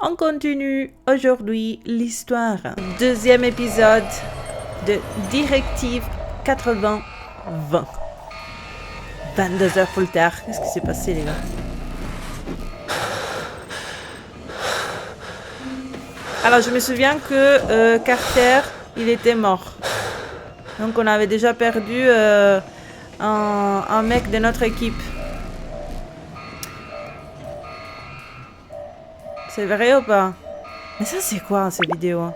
On continue aujourd'hui l'histoire. Deuxième épisode de Directive 80-20. 22 heures plus tard. Qu'est-ce qui s'est passé, les gars? Alors, je me souviens que Carter, il était mort. Donc, on avait déjà perdu un mec de notre équipe. C'est vrai ou pas? Mais ça, c'est quoi, ces vidéos?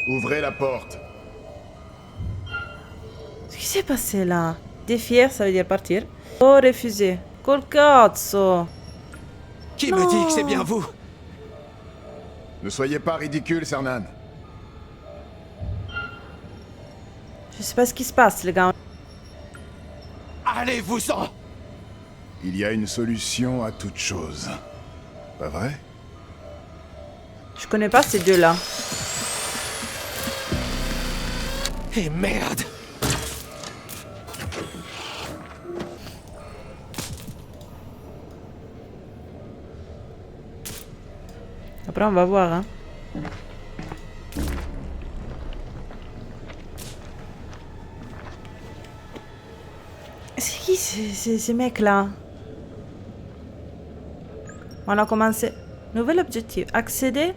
Ouvrez la porte. Qu'est-ce qui s'est passé là? Défier, ça veut dire partir. Oh, refuser. Col cazzo. Qui me dit que c'est bien vous? Ne soyez pas ridicule, Cernan. Je sais pas ce qui se passe, les gars. Allez-vous-en! Il y a une solution à toute chose. Pas vrai? Je connais pas ces deux-là. Et merde! Après, on va voir, hein. C'est qui ces mecs-là? On a commencé. Nouvel objectif. Accéder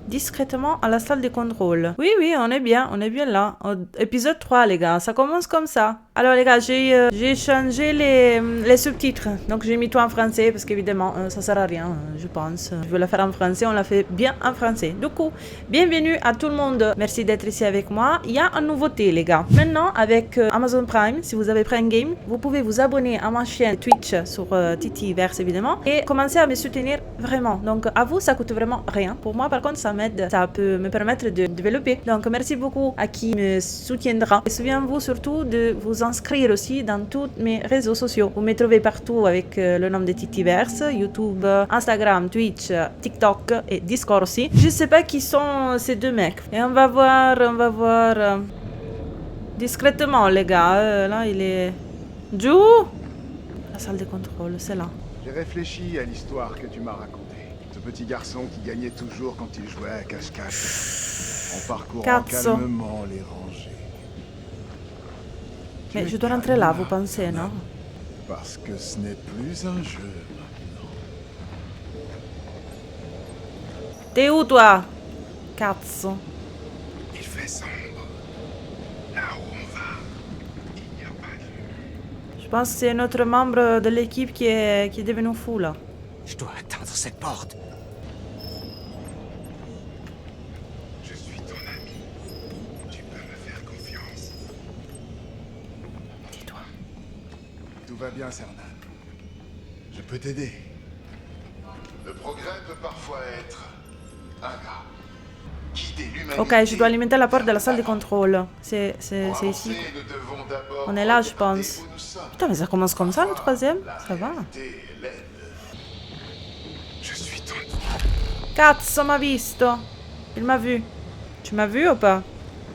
discrètement à la salle de contrôle. Oui, on est bien là. Épisode 3, les gars. Ça commence comme ça. Alors, les gars, j'ai changé les sous-titres. Donc, j'ai mis tout en français parce qu'évidemment, ça sert à rien, je pense. Je veux la faire en français. On l'a fait bien en français. Du coup, bienvenue à tout le monde. Merci d'être ici avec moi. Il y a une nouveauté, les gars. Maintenant, avec Amazon Prime, si vous avez Prime Game, vous pouvez vous abonner à ma chaîne Twitch sur Titiverse, évidemment, et commencer à me soutenir vraiment. Donc, à vous, ça coûte vraiment rien. Pour moi, par contre, ça m'aide. Ça peut me permettre de développer. Donc, merci beaucoup à qui me soutiendra. Et souvenez-vous surtout de vous inscrire aussi dans tous mes réseaux sociaux. Vous me trouvez partout avec le nom de Titiverse, YouTube, Instagram, Twitch, TikTok et Discord aussi. Je sais pas qui sont ces deux mecs. Et on va voir discrètement, les gars. Là, il est... Jou! La salle de contrôle, c'est là. J'ai réfléchi à l'histoire que tu m'as racontée. Ce petit garçon qui gagnait toujours quand il jouait à cache-cache, en parcourant calmement les rangées. Mais je dois rentrer là, vous pensez, non? Parce que ce n'est plus un jeu maintenant. T'es où, toi? Cazzo. Il fait sombre. Là où on va, il n'y a pas de vue. Je pense que c'est notre membre de l'équipe qui est devenu fou, là. Je dois atteindre cette porte. Je suis ton ami. Tu peux me faire confiance. Dis-toi. Tout va bien, Cernan. Je peux t'aider. Le progrès peut parfois être ingrat. Guider l'humanité. Ok, je dois alimenter la porte de la salle de contrôle. C'est ici. On est là, je pense. Putain, mais ça commence comme ça, le troisième? Ça va. Je suis ton... Cazzo, m'a visto. Il m'a vu. Tu m'as vu ou pas?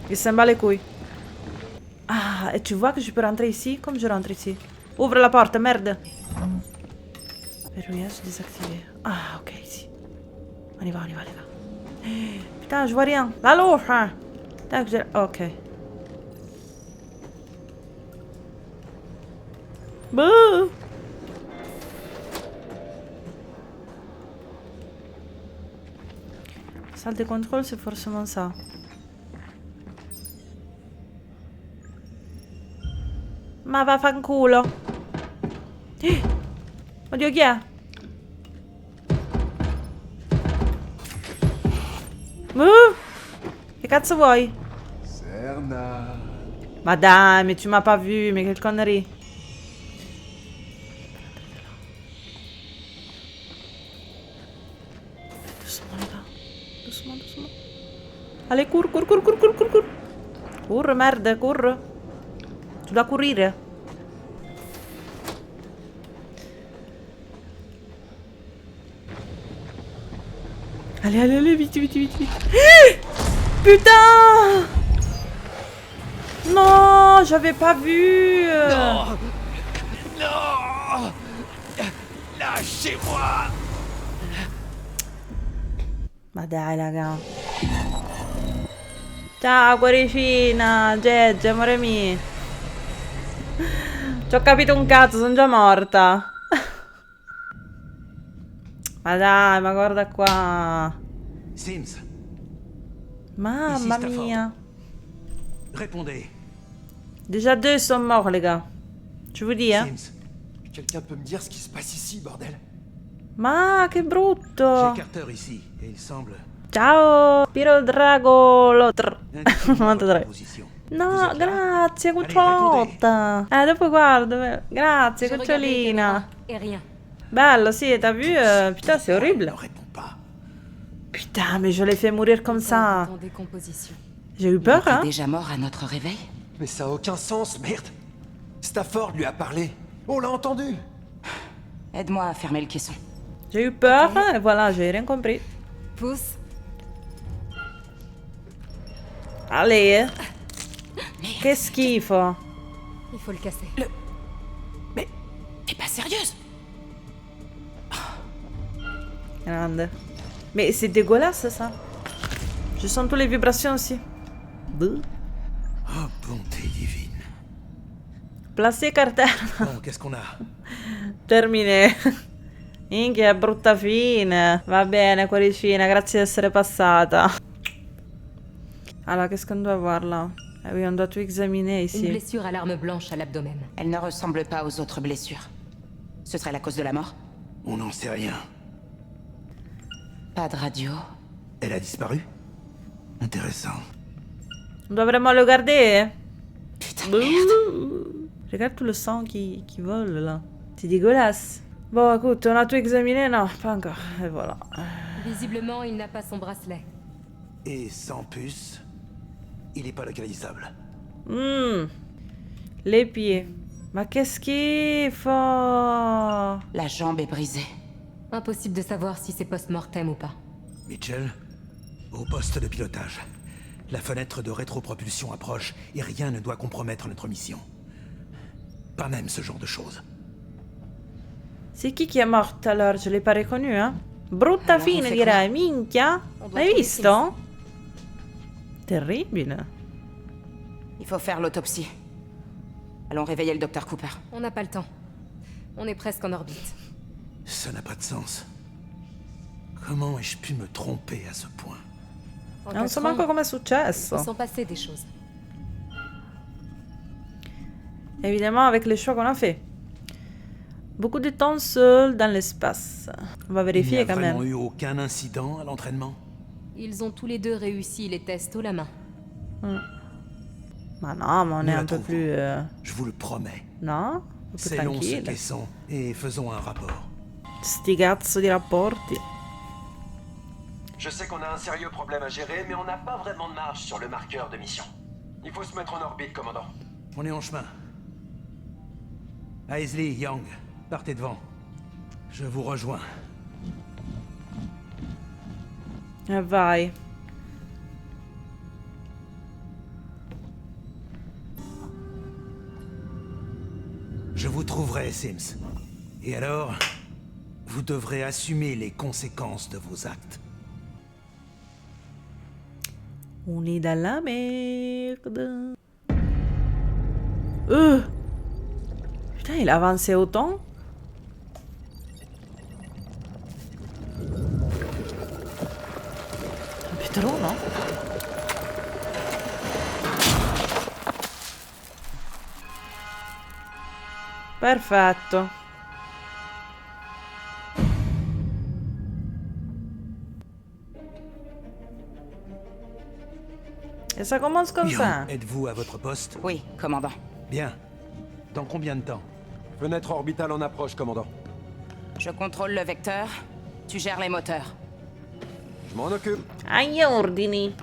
Il s'en bat les couilles. Ah, et tu vois que je peux rentrer ici? Comme je rentre ici? Ouvre la porte, merde. Verrouillage désactivé. Ah, ok, ici. On y va, les gars. Putain, je vois rien. La louche, hein. Tac, ok. Bouh. Salle de contrôle, c'est forcément ça. Ma vaffanculo. Oddio, chi è? Che cazzo vuoi? Cernan. Ma dai, mais tu m'as pas vu, mais quelle connerie. Doucement, les gars. Doucement. Allez, cours. Cours, merde, cours. Tu dois courir. Allez, vite. Putain! Non, j'avais pas vu. Non! Non! Lâchez-moi! Ma dai, raga. Ciao, cuoricina. Gegge, amore mio. Ci ho capito un cazzo, sono già morta. Ma dai, ma guarda qua. Sims, Mamma Ici, Stafford. mia. répondez. Déjà deux sont morts, les gars. Je vous dis, hein. Sims, Quelqu'un peut me dire ce qui se passe ici, bordel? Ma che brutto. j'ai Carter ici, et il semble... Ciao, Piro Drago Lotr. Indiquez-moi votre 93. position. No, Vous êtes là? grazie, Allez, cucciolotta. Dopo guardo. Grazie, J'ai regardé les cucciolina. caméras et rien. Bello, sì, t'as vu? Putain, c'est Ne horrible. réponds pas. Putain, mais je l'ai fait mourir comme ça. En décomposition. J'ai eu peur, Il était hein. déjà mort à notre réveil? Mais ça a aucun sens, merde! Stafford lui a parlé! On l'a entendu! Aide-moi à fermer le caisson. J'ai eu peur, et voilà, j'ai rien compris. Pousse. Allez. Che schifo. Il faut le casser. Mais t'es pas sérieuse? Grande. Mais c'est dégueulasse, ça. Je sens toutes les vibrations aussi. Bouh. Oh, bonté divine. Placé Carter. Bon, qu'est-ce qu'on a? Terminé. Minchia, brutta fine. Va bene, cuoricina, grazie di essere passata. Alors, qu'est-ce qu'on doit voir là? Ah oui, on doit tout examiner Une ici. blessure à l'arme blanche à l'abdomen. Elle ne ressemble pas aux autres blessures. Ce serait la cause de la mort? On n'en sait rien. Pas de radio. Elle a disparu? Intéressant. On doit vraiment le garder. Putain de merde. Regarde tout le sang qui vole là. C'est dégueulasse. Bon, écoute, on a tout examiné? Non, pas encore. Et voilà. Visiblement, il n'a pas son bracelet. Et sans puce, il est pas localisable. Les pieds. Ma qu'est-ce qu'il faut? La jambe est brisée. Impossible de savoir si c'est post-mortem ou pas. Mitchell, au poste de pilotage. La fenêtre de rétropropulsion approche et rien ne doit compromettre notre mission. Pas même ce genre de choses. C'est qui est morte alors? Je l'ai pas reconnu, hein? Brutta Alors, on fine, fait direi. Minchia. On doit Hai trouver visto? Terribile. Il faut faire l'autopsie. Allons réveiller le docteur Cooper. On n'a pas le temps. On est presque en orbite. Ça n'a pas de sens. Comment ai-je pu me tromper à ce point? En Non so 4 ans, manco come è il successo. sont passés des choses. Évidemment, avec les choix qu'on a fait. Beaucoup de temps seul dans l'espace. On va Il n'y vérifier a quand vraiment même. eu aucun incident à l'entraînement? Ils ont tous les deux réussi les tests haut la main. Ma non, mais on Nous est la un peu trouvons. plus... Je vous le promets. Non? Un peu C'est long ce tranquille. caisson et faisons un rapport. Sti cazzo di rapporti. Je sais qu'on a un sérieux problème à gérer, mais on n'a pas vraiment de marge sur le marqueur de mission. Il faut se mettre en orbite, commandant. On est en chemin. Aisley, Young, partez devant. Je vous rejoins. Vai. Je vous trouverai, Sims. Et alors, vous devrez assumer les conséquences de vos actes. On est dans la merde. Putain, il a avancé autant. Un peu trop, non? Perfetto. Et ça commence comme ça. Young, êtes-vous à votre poste? Oui, commandant. Bien. Dans combien de temps? Fenêtre orbitale en approche, commandant. Je contrôle le vecteur. Tu gères les moteurs. Je m'en occupe. Agli ordini.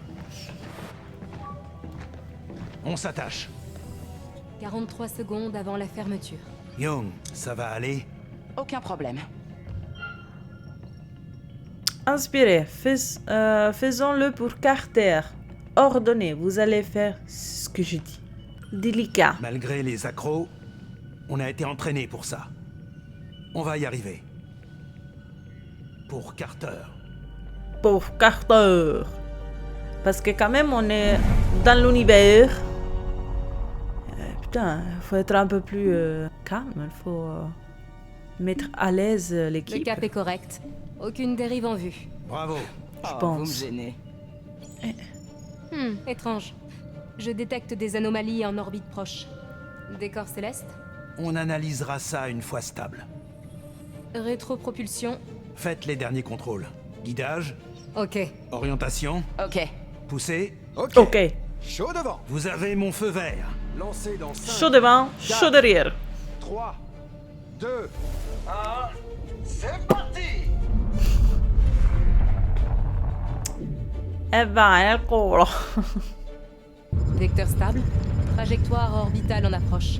On s'attache. 43 secondes avant la fermeture. Young, ça va aller? Aucun problème. Inspirez. Faisons-le pour Carter. Ordonnez. Vous allez faire ce que je dis. Délicat. Malgré les accros, on a été entraîné pour ça. On va y arriver. Pour Carter. pauvre Carter. Parce que quand même, on est dans l'univers. Putain, il faut être un peu plus calme. Il faut mettre à l'aise Le l'équipe. cap est correct. Aucune dérive en vue. Bravo. Je Vous pense. me gênez. Étrange. Je détecte des anomalies en orbite proche. Décor céleste. On analysera ça une fois stable. Rétropropulsion. Faites les derniers contrôles. Guidage, Ok. orientation, Ok. poussée. Ok. Chaud devant. Vous avez mon feu vert. Lancé dans 5, Chaud devant, chaud derrière. 3, 2, C'est parti! Eh ben, el culo. Vecteur stable. Trajectoire orbitale en approche.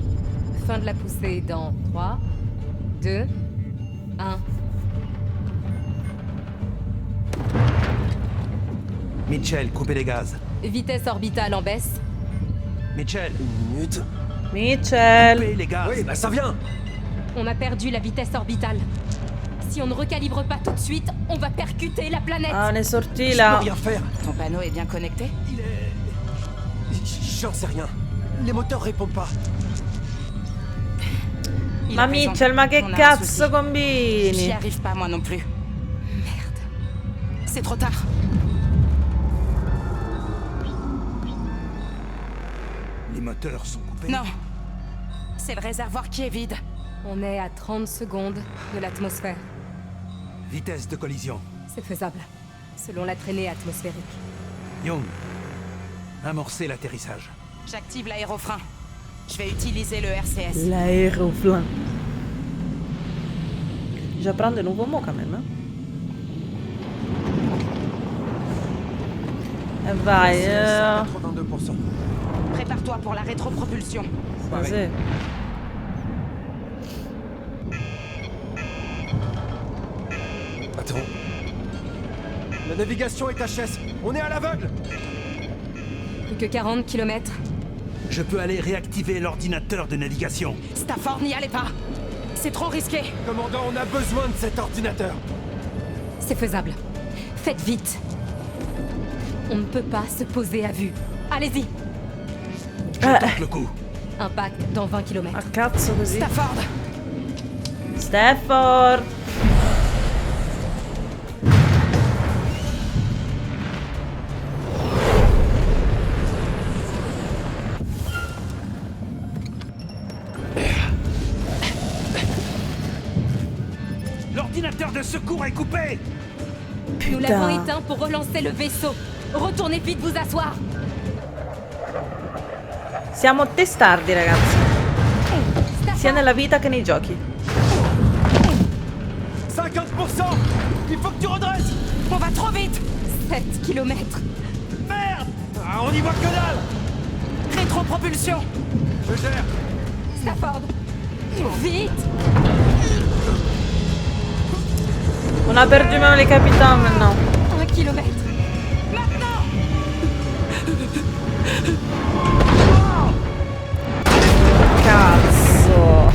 Fin de la poussée dans 3, 2, 1. Mitchell, coupez les gaz. Vitesse orbitale en baisse. Mitchell, minute. Mitchell. coupez les gaz. Oui, bah ça vient. On a perdu la vitesse orbitale. Si on ne recalibre pas tout de suite, on va percuter la planète. Ah, on est sorti Je là. peux rien faire. Ton panneau est bien connecté? Il est... J'en sais rien. Les moteurs répondent pas. Il a Ma raison. Mitchell, ma che On a un cazzo souci. J'y combini? arrive pas, moi non plus. Merde. C'est trop tard. Les moteurs sont coupés. Non. C'est le réservoir qui est vide. On est à 30 secondes de l'atmosphère. Vitesse de collision. C'est faisable, selon la traînée atmosphérique. Young, amorcez l'atterrissage. J'active l'aérofrein. Je vais utiliser le RCS. L'aéroflin. J'apprends de nouveaux mots quand même. Hein? Eh vai, 82%. Prépare-toi pour la rétropropulsion. Vas-y. Attends. La navigation est HS. On est à l'aveugle. Plus que 40 km. Je peux aller réactiver l'ordinateur de navigation. Stafford, n'y allez pas. C'est trop risqué. Commandant, on a besoin de cet ordinateur. C'est faisable. Faites vite. On ne peut pas se poser à vue. Allez-y. Je tente le coup. Impact dans 20 km. A cazzo così. Stafford. Stafford. L'ordinateur de secours est coupé. Nous l'avons éteint pour relancer le vaisseau. Retournez vite vous asseoir. Siamo testardi, ragazzi. Sia Stafford, nella vita che nei giochi. 50%. Il faut que tu redresses. On va trop vite. 7 km. Merde. Ah, on y voit que dalle. Rétropropulsion. Je gère. Stafford. Vite. On a perdu même les capitaines maintenant. 1 km. Maintenant. Cazzo.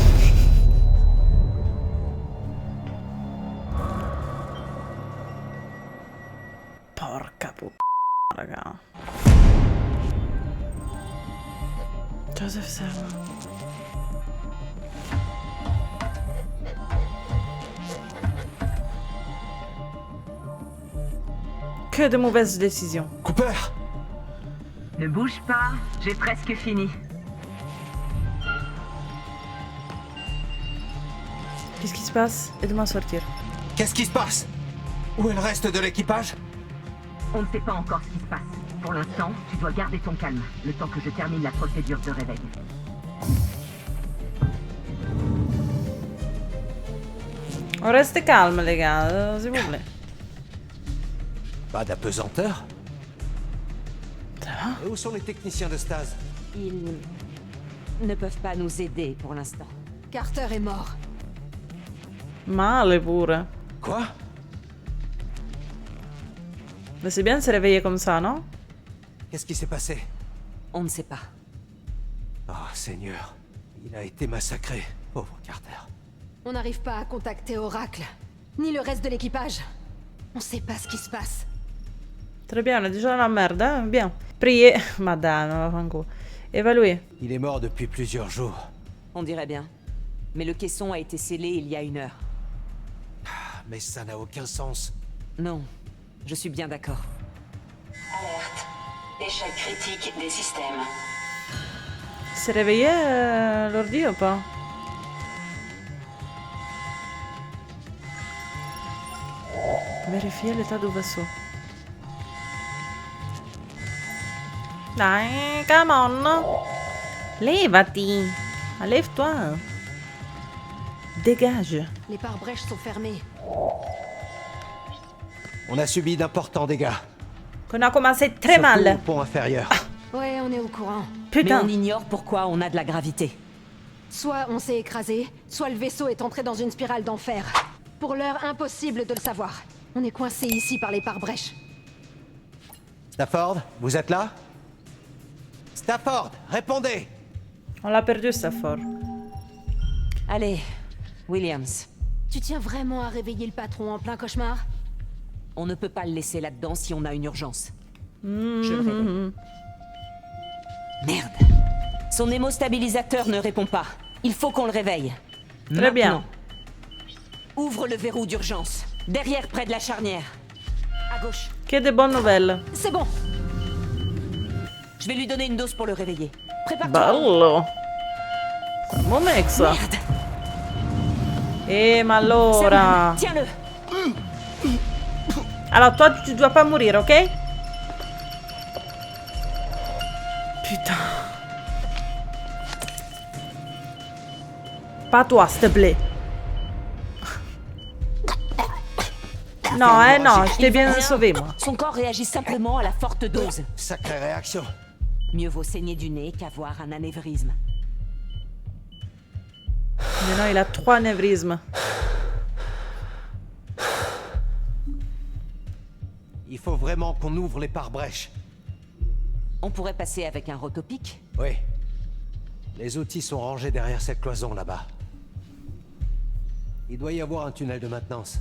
Porca puttana, raga. Joseph Serra. Que de mauvaises décisions. Cooper. Ne bouge pas, j'ai presque fini. Qu'est-ce qui se passe? Aide-moi à sortir. Qu'est-ce qui se passe? Où est le reste de l'équipage? On ne sait pas encore ce qui se passe. Pour l'instant, tu dois garder ton calme, le temps que je termine la procédure de réveil. On reste calme, les gars, s'il vous plaît. Pas d'apesanteur. Ça va? Et où sont les techniciens de stase? Ils ne peuvent pas nous aider pour l'instant. Carter est mort. Male pure. Quoi? Mais c'est bien de se réveiller comme ça, non? Qu'est-ce qui s'est passé? On ne sait pas. Oh, Seigneur. Il a été massacré. Pauvre Carter. On n'arrive pas à contacter Oracle, ni le reste de l'équipage. On sait pas ce qui se passe. Très bien, on est déjà dans la merde, hein? Bien. Priez. Madame, vaffanculo. Évaluer. Il est mort depuis plusieurs jours. On dirait bien. Mais le caisson a été scellé il y a 1 heure. Mais ça n'a aucun sens. Non, je suis bien d'accord. Alerte. Échec critique des systèmes. C'est réveillé l'ordi ou pas? Vérifier l'état du vaisseau. Dai, come on. Levati. Lève-toi. Dégage. Les pare-brèches sont fermées. On a subi d'importants dégâts. Qu'on a commencé très Surtout mal. au pont inférieur. Ouais, on est au courant. Putain. Mais on ignore pourquoi on a de la gravité. Soit on s'est écrasé, soit le vaisseau est entré dans une spirale d'enfer. Pour l'heure, impossible de le savoir. On est coincé ici par les pare-brèches. Stafford, vous êtes là? Stafford, répondez! On l'a perdu, Stafford. Allez, Williams. Tu tiens vraiment à réveiller le patron en plein cauchemar? On ne peut pas le laisser là-dedans si on a une urgence. Je le réveille. Merde. Son hémostabilisateur ne répond pas. Il faut qu'on le réveille. Très bien. Maintenant. Ouvre le verrou d'urgence. Derrière, près de la charnière. À gauche. Que de bonnes nouvelles. C'est bon. Je vais lui donner une dose pour le réveiller. Prépare-toi. Bello. C'est un bon mec, ça. Merde. Ma allora. Tiens-le. Alors, toi, tu dois pas mourir, ok? Putain. Pas toi, s'il te plaît. Non, non, je t'ai bien sauvé, moi. Son corps réagit simplement à la forte dose. Sacrée réaction. Mieux vaut saigner du nez qu'avoir un anévrisme. Maintenant, il a 3 anévrismes. Il faut vraiment qu'on ouvre les pare-brèches. On pourrait passer avec un rotopic. Oui. Les outils sont rangés derrière cette cloison là-bas. Il doit y avoir un tunnel de maintenance.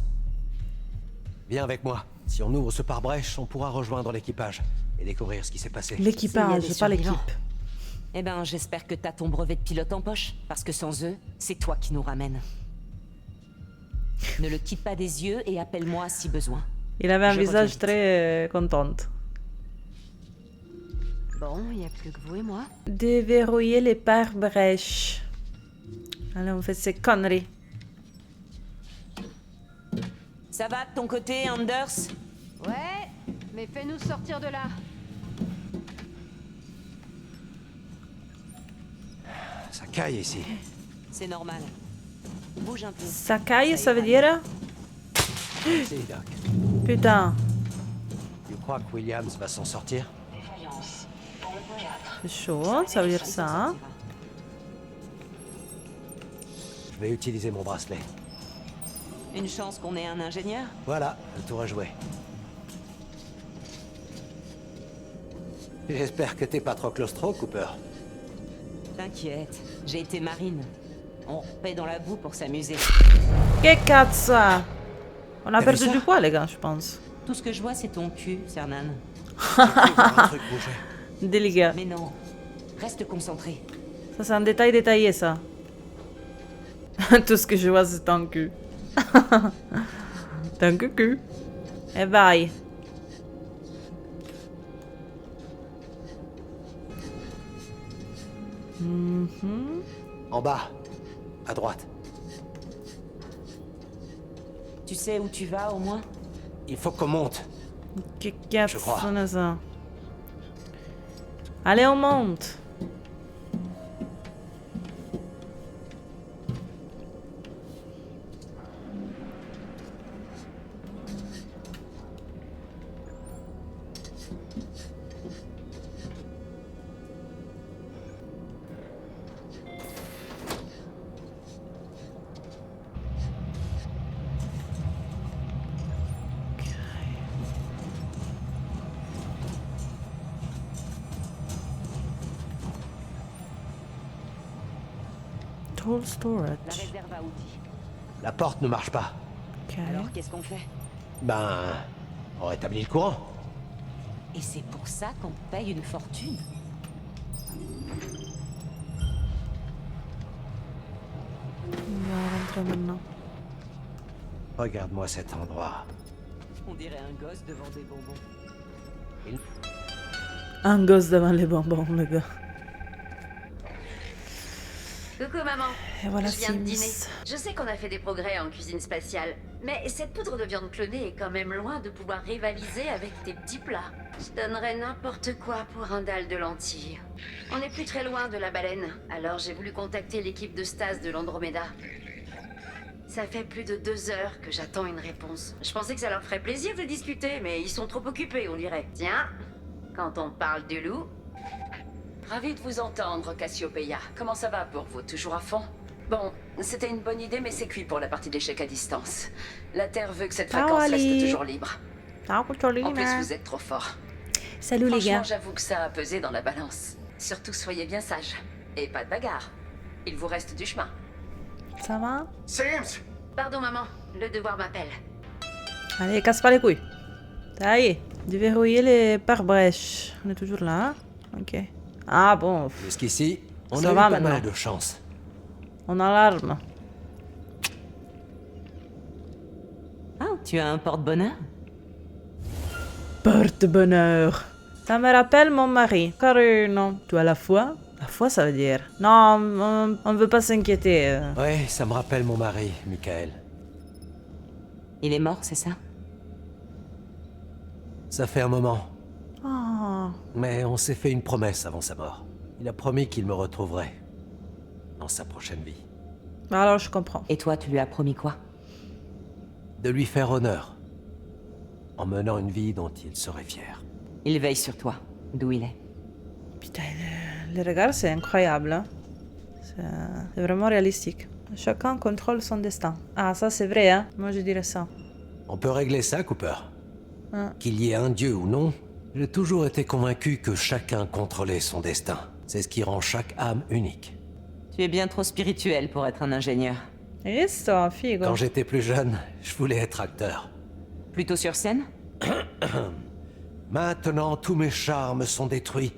Viens avec moi. Si on ouvre ce pare-brèche, on pourra rejoindre l'équipage et découvrir ce qui s'est passé. L'équipage, pas l'équipe. Eh ben, j'espère que t'as ton brevet de pilote en poche, parce que sans eux, c'est toi qui nous ramènes. Ne le quitte pas des yeux et appelle-moi si besoin. Il avait un Je visage reviens très content. Bon, il n'y a plus que vous et moi. Déverrouiller les pare-brèches. Allez, on fait ces conneries. Ça va de ton côté, Anders? Ouais, mais fais-nous sortir de là. Ça caille ici. C'est normal. Bouge un peu. Ça caille, ça veut dire? Merci, Doc. Putain. Tu crois que Williams va s'en sortir? Défaillance. Pompe 4. C'est chaud, ça veut dire ça. Hein? Je vais utiliser mon bracelet. Une chance qu'on ait un ingénieur? Voilà, le tour est joué. J'espère que t'es pas trop claustro, Cooper. T'inquiète, j'ai été marine. On paie dans la boue pour s'amuser. Que cazzo! On a T'as perdu vu ça? du poids, les gars, je pense. Tout ce que je vois, c'est ton cul, Cernan. J'ai cru voir un truc bouger. Des les gars. Mais non, reste concentré. Ça, c'est un détail détaillé, ça. Tout ce que je vois, c'est ton cul. Ton cul. Et bye. En bas, à droite. Tu sais où tu vas, au moins? Il faut qu'on monte. Que Je crois. cazzo ne so. Allez, on monte. Tool La storage. réserve à outils. La porte ne marche pas. Ok. Alors, qu'est-ce qu'on fait? Ben, on rétablit le courant. Et c'est pour ça qu'on te paye une fortune. On va rentrer maintenant. Regarde-moi cet endroit. On dirait un gosse devant des bonbons. Un gosse devant les bonbons, le gars. Coucou maman. Et voilà, je viens de dîner. Sims. Je sais qu'on a fait des progrès en cuisine spatiale, mais cette poudre de viande clonée est quand même loin de pouvoir rivaliser avec tes petits plats. Je donnerais n'importe quoi pour un dalle de lentilles. On n'est plus très loin de la baleine, alors j'ai voulu contacter l'équipe de Stas de l'Andromeda. Ça fait plus de 2 heures que j'attends une réponse. Je pensais que ça leur ferait plaisir de discuter, mais ils sont trop occupés, on dirait. Tiens, quand on parle du loup... Ravi de vous entendre, Cassiopeia. Comment ça va pour vous? Toujours à fond? Bon, c'était une bonne idée, mais c'est cuit pour la partie d'échecs à distance. La Terre veut que cette fréquence reste toujours libre. En plus, vous êtes trop fort. Salut les gars. Franchement, j'avoue que ça a pesé dans la balance. Surtout, soyez bien sages. Et pas de bagarre. Il vous reste du chemin. Ça va? Sims! Pardon maman, le devoir m'appelle. Allez, casse pas les couilles. Ça y est, déverrouiller les pare-brèches. On est toujours là, hein? Ok. Ah bon. Jusqu'ici, on Ça a eu va pas maintenant. mal de chance. On a l'arme. Ah, tu as un porte-bonheur? Porte-bonheur. Ça me rappelle mon mari. Car non. Tu as la foi? La foi, ça veut dire. Non, on ne veut pas s'inquiéter. Ouais, ça me rappelle mon mari, Michael. Il est mort, c'est ça? Ça fait un moment. Oh. Mais on s'est fait une promesse avant sa mort. Il a promis qu'il me retrouverait. Dans sa prochaine vie. Alors, je comprends. Et toi, tu lui as promis quoi? De lui faire honneur. En menant une vie dont il serait fier. Il veille sur toi, d'où il est. Putain, le regard, c'est incroyable. Hein? C'est vraiment réalistique. Chacun contrôle son destin. Ah, ça, c'est vrai, hein? Moi, je dirais ça. On peut régler ça, Cooper. Hein. Qu'il y ait un dieu ou non, j'ai toujours été convaincu que chacun contrôlait son destin. C'est ce qui rend chaque âme unique. Tu es bien trop spirituel pour être un ingénieur. Et ça, figo. Quand j'étais plus jeune, je voulais être acteur. Plutôt sur scène? Maintenant, tous mes charmes sont détruits.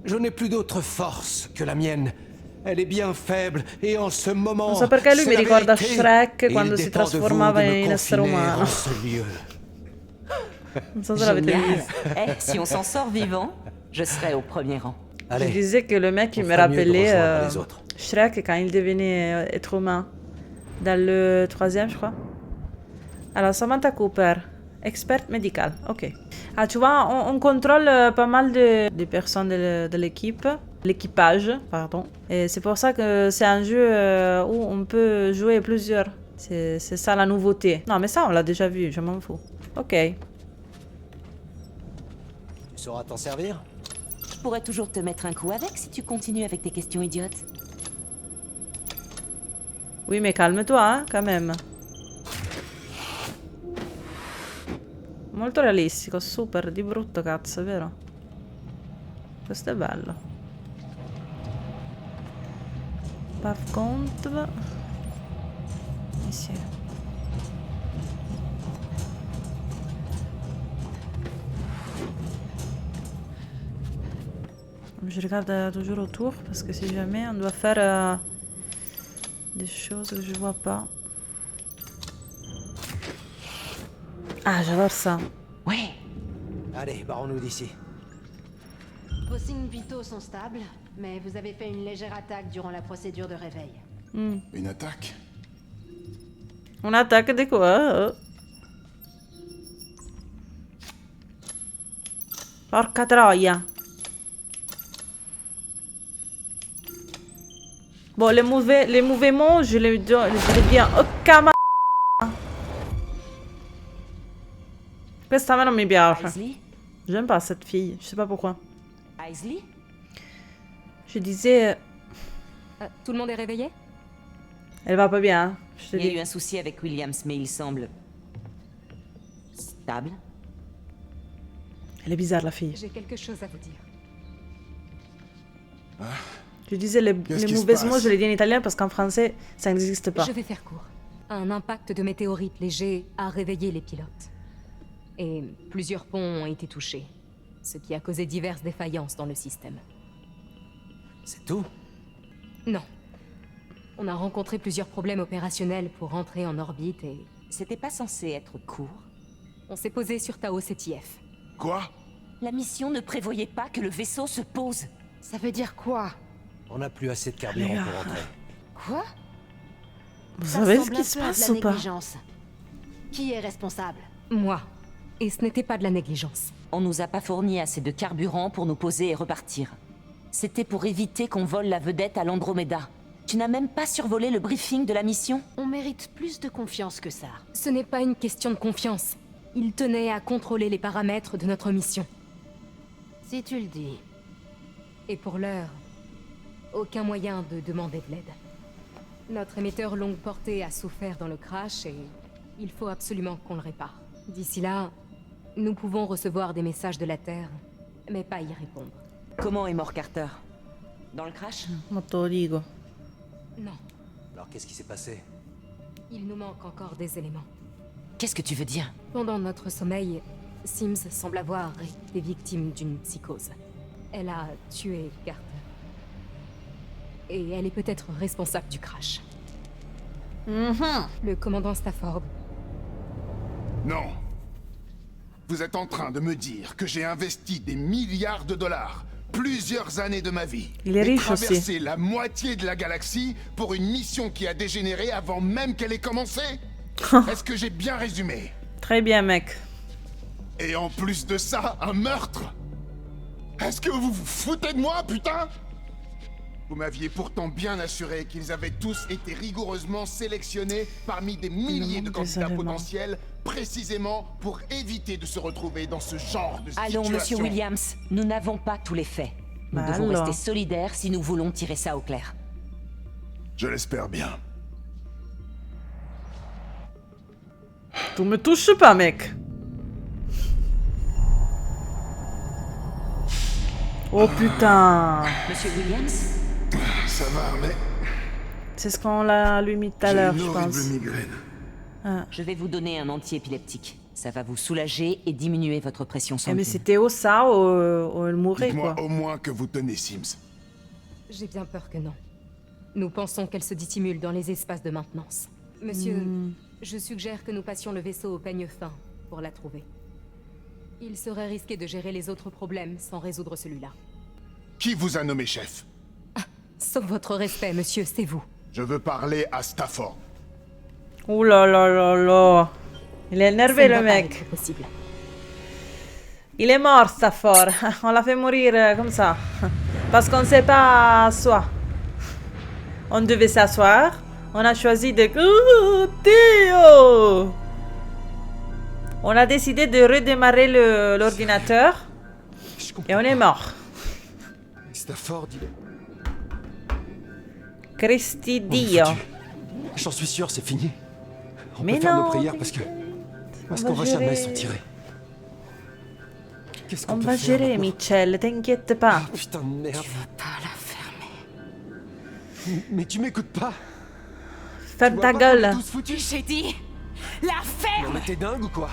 Je n'ai plus d'autre force que la mienne. Elle est bien faible, et en ce moment, Non so perché lui c'est mi la ricorda vérité. Shrek Il quando si dépend de vous trasformava de me in essere confiner umano. en ce lieu. Non so se l'avete Génial. visto. Si on s'en sort vivant, je serai au premier rang. Je Allez, disais que le mec, il on me fera mieux de rappelait rejoindre les autres. Shrek quand il devenait être humain. Dans le 3e, je crois. Alors, Samantha Cooper, experte médicale. Ok. Ah, tu vois, on contrôle pas mal de personnes de l'équipe. L'équipage, pardon. Et c'est pour ça que c'est un jeu où on peut jouer plusieurs. C'est ça la nouveauté. Non, mais ça, on l'a déjà vu, je m'en fous. Ok. Tu sauras t'en servir? Je pourrais toujours te mettre un coup avec si tu continues avec tes questions idiotes. Oui, mais calme-toi, hein, quand même. Molto realistico, super, di brutto cazzo, vero? Questo è bello. Par contre... Ici. Je regarde toujours autour parce que si jamais on doit faire des choses que je vois pas. Ah, j'adore ça. Ouais. Allez, barrons-nous d'ici. Vos signes vitaux sont stables, mais vous avez fait une légère attaque durant la procédure de réveil. Une attaque? On attaque de quoi? Porca troia. Bon, les mouvements, je les bien. Oh, cama. Questa a me non mi piace. Isley? J'aime pas cette fille, je sais pas pourquoi. Isley? Je disais, Tout le monde est réveillé? elle va pas bien, hein, je te Il y a eu dis. un souci avec Williams, mais il semble... stable. Elle est bizarre la fille. J'ai quelque chose à vous dire. Je disais les Qu'est-ce qui se mauvais passe? mots, je les dis en italien parce qu'en français, ça n'existe pas. Je vais faire court. Un impact de météorite léger a réveillé les pilotes. Et plusieurs ponts ont été touchés. ce qui a causé diverses défaillances dans le système. C'est tout? Non. On a rencontré plusieurs problèmes opérationnels pour rentrer en orbite et... C'était pas censé être court. On s'est posé sur Tao CTF. Quoi? La mission ne prévoyait pas que le vaisseau se pose. Ça veut dire quoi? On n'a plus assez de carburant pour rentrer. Quoi? Vous Ça savez ce ressemble qui un se peu à de passe la ou pas? négligence. Qui est responsable? Moi. Et ce n'était pas de la négligence. On nous a pas fourni assez de carburant pour nous poser et repartir. C'était pour éviter qu'on vole la vedette à l'Andromeda. Tu n'as même pas survolé le briefing de la mission? On mérite plus de confiance que ça. Ce n'est pas une question de confiance. Il tenait à contrôler les paramètres de notre mission. Si tu le dis. Et pour l'heure, aucun moyen de demander de l'aide. Notre émetteur longue portée a souffert dans le crash et il faut absolument qu'on le répare. D'ici là, nous pouvons recevoir des messages de la Terre, mais pas y répondre. Comment est mort Carter? Dans le crash? Non te lo dico. Non, Alors qu'est-ce qui s'est passé? il nous manque encore des éléments. Qu'est-ce que tu veux dire? Pendant notre sommeil, Sims semble avoir été victime d'une psychose. Elle a tué Carter. Et elle est peut-être responsable du crash. Le commandant Stafford. Non. Vous êtes en train de me dire que j'ai investi des milliards de dollars, plusieurs années de ma vie, Il est et riche aussi. traversé la moitié de la galaxie pour une mission qui a dégénéré avant même qu'elle ait commencé? Est-ce que j'ai bien résumé? Très bien, mec. Et en plus de ça, un meurtre? Est-ce que vous vous foutez de moi, putain? Vous m'aviez pourtant bien assuré qu'ils avaient tous été rigoureusement sélectionnés parmi des milliers de candidats potentiels, précisément pour éviter de se retrouver dans ce genre de situation. Allons, monsieur Williams, nous n'avons pas tous les faits. Nous Bah devons alors. rester solidaires si nous voulons tirer ça au clair. Je l'espère bien. Tu me touches pas, mec. Oh putain. Monsieur Williams? Ça va, mais C'est ce qu'on l'a lui mis tout à j'ai l'heure, une je horrible pense. migraine. Je vais vous donner un anti-épileptique. Ça va vous soulager et diminuer votre pression Eh, sanguine. mais c'était au ça ou elle mourait, Dites-moi quoi. au moins que vous tenez Sims. J'ai bien peur que non. Nous pensons qu'elle se dissimule dans les espaces de maintenance. Monsieur, je suggère que nous passions le vaisseau au peigne fin pour la trouver. Il serait risqué de gérer les autres problèmes sans résoudre celui-là. Qui vous a nommé chef? Sauf votre respect, monsieur, c'est vous. Je veux parler à Stafford. Ouh là là là là. Il est énervé, Ça ne le va pas mec. être possible. Il est mort, Stafford. On l'a fait mourir comme ça. Parce qu'on ne sait pas asseoir. On devait s'asseoir. On a choisi de... Oh, Théo! On a décidé de redémarrer l'ordinateur. Et on est mort. Stafford, il est... Christi On est Dio. foutu. J'en suis sûr, c'est fini. On Mais peut faire non, nos prières parce qu'on va jamais s'en tirer. Qu'est-ce qu'on On peut va faire gérer, maintenant? Michel. T'inquiète pas. Oh, putain de merde. Tu veux pas la fermer? Mais tu m'écoutes pas. Ferme Tu ta vois pas qu'on est gueule. tous foutus. J'ai dit... La Non ferme! mais t'es dingue ou quoi?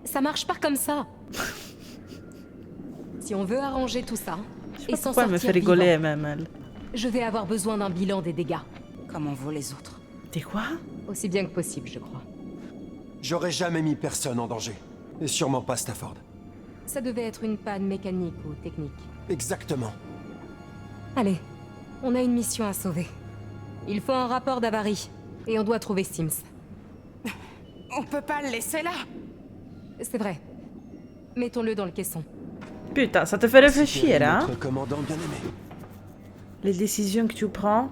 Ça marche pas comme ça. Si on veut arranger tout ça, et s'en Pourquoi elle me fait sortir rigoler, vivant, même, elle? je vais avoir besoin d'un bilan des dégâts. Comme on vaut les autres. T'es quoi? Aussi bien que possible, je crois. J'aurais jamais mis personne en danger. Et sûrement pas Stafford. Ça devait être une panne mécanique ou technique. Exactement. Allez, on a une mission à sauver. Il faut un rapport d'avarie. Et on doit trouver Sims. On peut pas le laisser là. C'est vrai. Mettons-le dans le caisson. Putain, ça te fait réfléchir, hein? Notre commandant bien aimé. Les décisions que tu prends.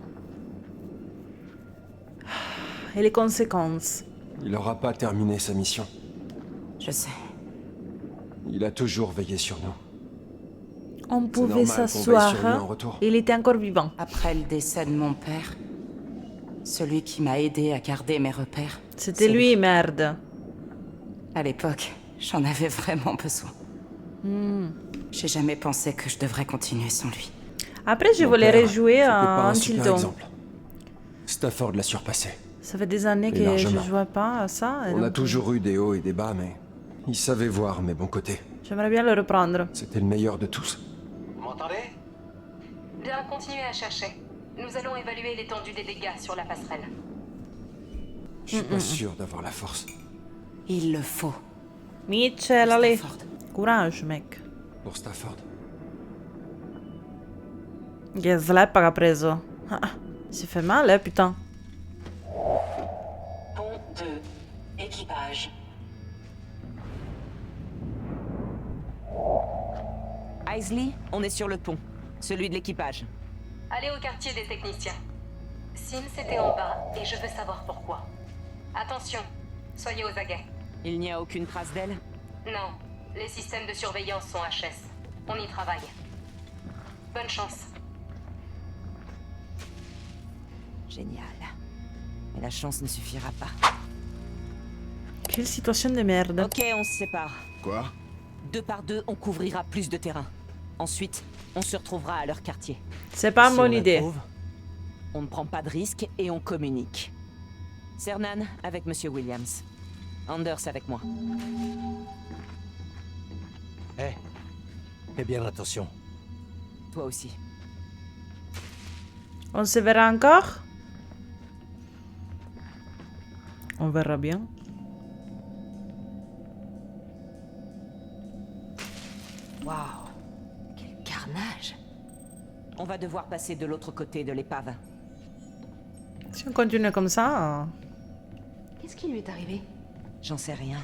Et les conséquences. Il aura pas terminé sa mission. Je sais. Il a toujours veillé sur nous. On pouvait normal qu'on veille s'asseoir. sur lui en Hein? retour. Il était encore vivant. Après le décès de mon père, celui qui m'a aidé à garder mes repères. C'était c'est lui, merde. À l'époque, j'en avais vraiment besoin. J'ai jamais pensé que je devrais continuer sans lui. Après, je Mon voulais père, rejouer c'était pas un un super Tilton. exemple. Stafford l'a surpassé. Ça fait des années Et que je largement. jouais pas à ça. Et On a donc, toujours eu des hauts et des bas, mais il savait voir mes bons côtés. j'aimerais bien le reprendre. C'était le meilleur de tous. Vous m'entendez? Bien, continuez à chercher. Nous allons évaluer l'étendue des dégâts sur la passerelle. Je suis pas sûr d'avoir la force. Il le faut. Mitchell, allez. Stafford. Courage, mec. Pour Stafford. Che slap che ha preso. Ah, si fait mal, putain. Pont 2. Équipage. Isley, on est sur le pont. Celui de l'équipage. Allez au quartier des techniciens. Sims était en bas et je veux savoir pourquoi. Attention, soyez aux aguets. Il n'y a aucune trace d'elle? Non, les systèmes de surveillance sont HS. On y travaille. Bonne chance. Génial. Mais la chance ne suffira pas. Quelle situation de merde. Ok, on se sépare. Quoi? 2 par 2, on couvrira plus de terrain. Ensuite, on se retrouvera à leur quartier. C'est pas une Si bonne on la idée. trouve, on ne prend pas de risques et on communique. Cernan avec Monsieur Williams. Anders avec moi. Fais bien attention. Toi aussi. On se verra encore? On verra bien. Waouh. Quel carnage. On va devoir passer de l'autre côté de l'épave. Si on continue comme ça... Qu'est-ce qui lui est arrivé? J'en sais rien.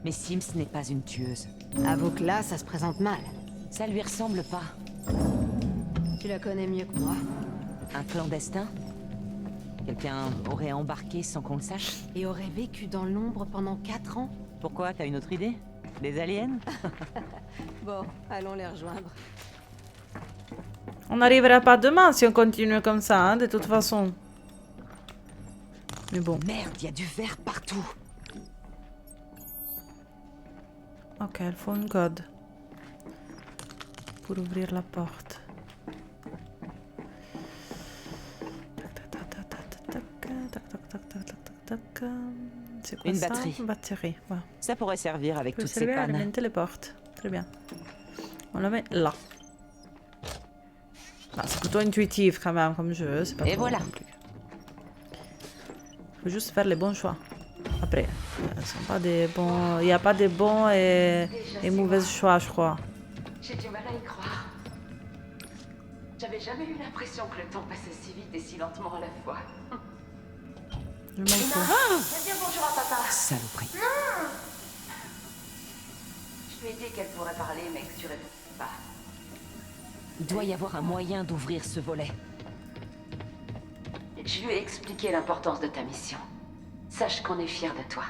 Mais Sims n'est pas une tueuse. Avoue que là, ça se présente mal. Ça lui ressemble pas. Tu la connais mieux que moi. Un clandestin? Quelqu'un aurait embarqué sans qu'on le sache? Et aurait vécu dans l'ombre pendant 4 ans? Pourquoi? T'as une autre idée? Des aliens? Bon, allons les rejoindre. On n'arrivera pas demain si on continue comme ça, hein, de toute façon. Mais bon. Merde, il y a du verre partout. Ok, il faut un code. Pour ouvrir la porte. C'est quoi Une ça? batterie. Une batterie, ouais. Ça pourrait servir avec Peut toutes ces servir à pannes. alimenter les portes. Très bien. On la met là. Ah, c'est plutôt intuitif quand même comme jeu. C'est pas Et trop voilà. compliqué. Faut juste faire les bons choix. Après, sont pas des bons. Il n'y a pas de bons et mauvais choix, je crois. J'ai du mal à y croire. J'avais jamais eu l'impression que le temps passait si vite et si lentement à la fois. Je m'en fous. Viens dire bonjour à papa. Saloperie. Je lui ai dit qu'elle pourrait parler, mais que tu réponds pas. Il doit y avoir un moyen d'ouvrir ce volet. Je lui ai expliqué l'importance de ta mission. Sache qu'on est fiers de toi.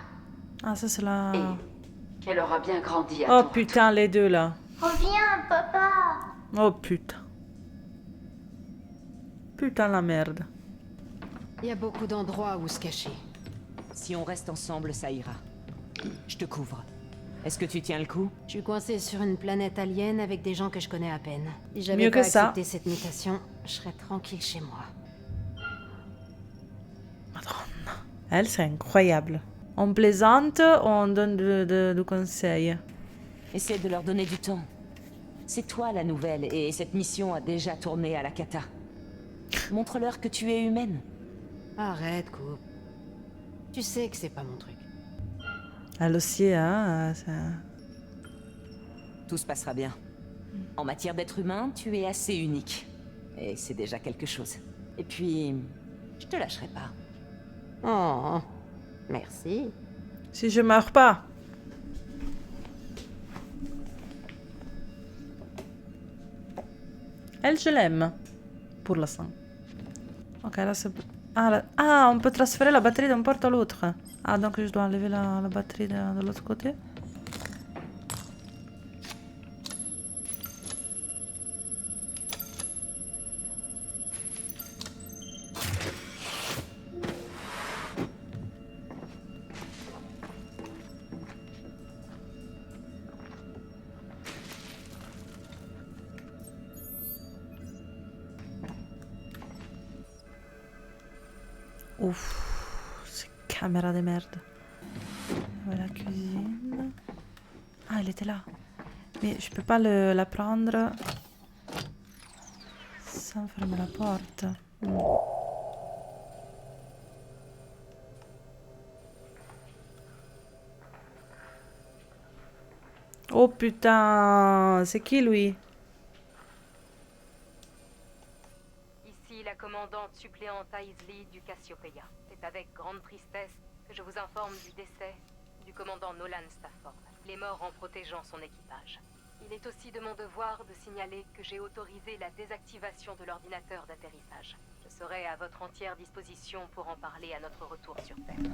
Ah, ça c'est la... Et qu'elle aura bien grandi à Oh ton putain, les deux là. Reviens, papa. Oh putain. Putain la merde. Il y a beaucoup d'endroits où se cacher. Si on reste ensemble, ça ira. Je te couvre. Est-ce que tu tiens le coup? Je suis coincée sur une planète alien avec des gens que je connais à peine. Si j'avais Mieux pas que ça. accepté cette mutation, je serais tranquille chez moi. Elle, c'est incroyable. On plaisante, on donne du conseil. Essaie de leur donner du temps. C'est toi la nouvelle et cette mission a déjà tourné à la cata. Montre-leur que tu es humaine. Arrête, coupe. Tu sais que c'est pas mon truc. Elle aussi, hein. Tout se passera bien. En matière d'être humain, tu es assez unique. Et c'est déjà quelque chose. Et puis, je te lâcherai pas. Oh, merci. Si je meurs pas. Elle, je l'aime. Pour l'instant. Ok, là c'est... Ah, ah, on peut transférer la batterie d'un port à l'autre. Ah, donc je dois enlever la batterie de l'autre côté. Ouf. Caméra de merde. Voilà, cuisine. Ah, elle était là. Mais je peux pas la prendre sans fermer la porte. Oh putain, c'est qui lui? Ici la commandante suppléante Aisley du Cassiopeia. C'est avec grande tristesse que je vous informe du décès du commandant Nolan Stafford. Il est mort en protégeant son équipage. Il est aussi de mon devoir de signaler que j'ai autorisé la désactivation de l'ordinateur d'atterrissage. Je serai à votre entière disposition pour en parler à notre retour sur Terre.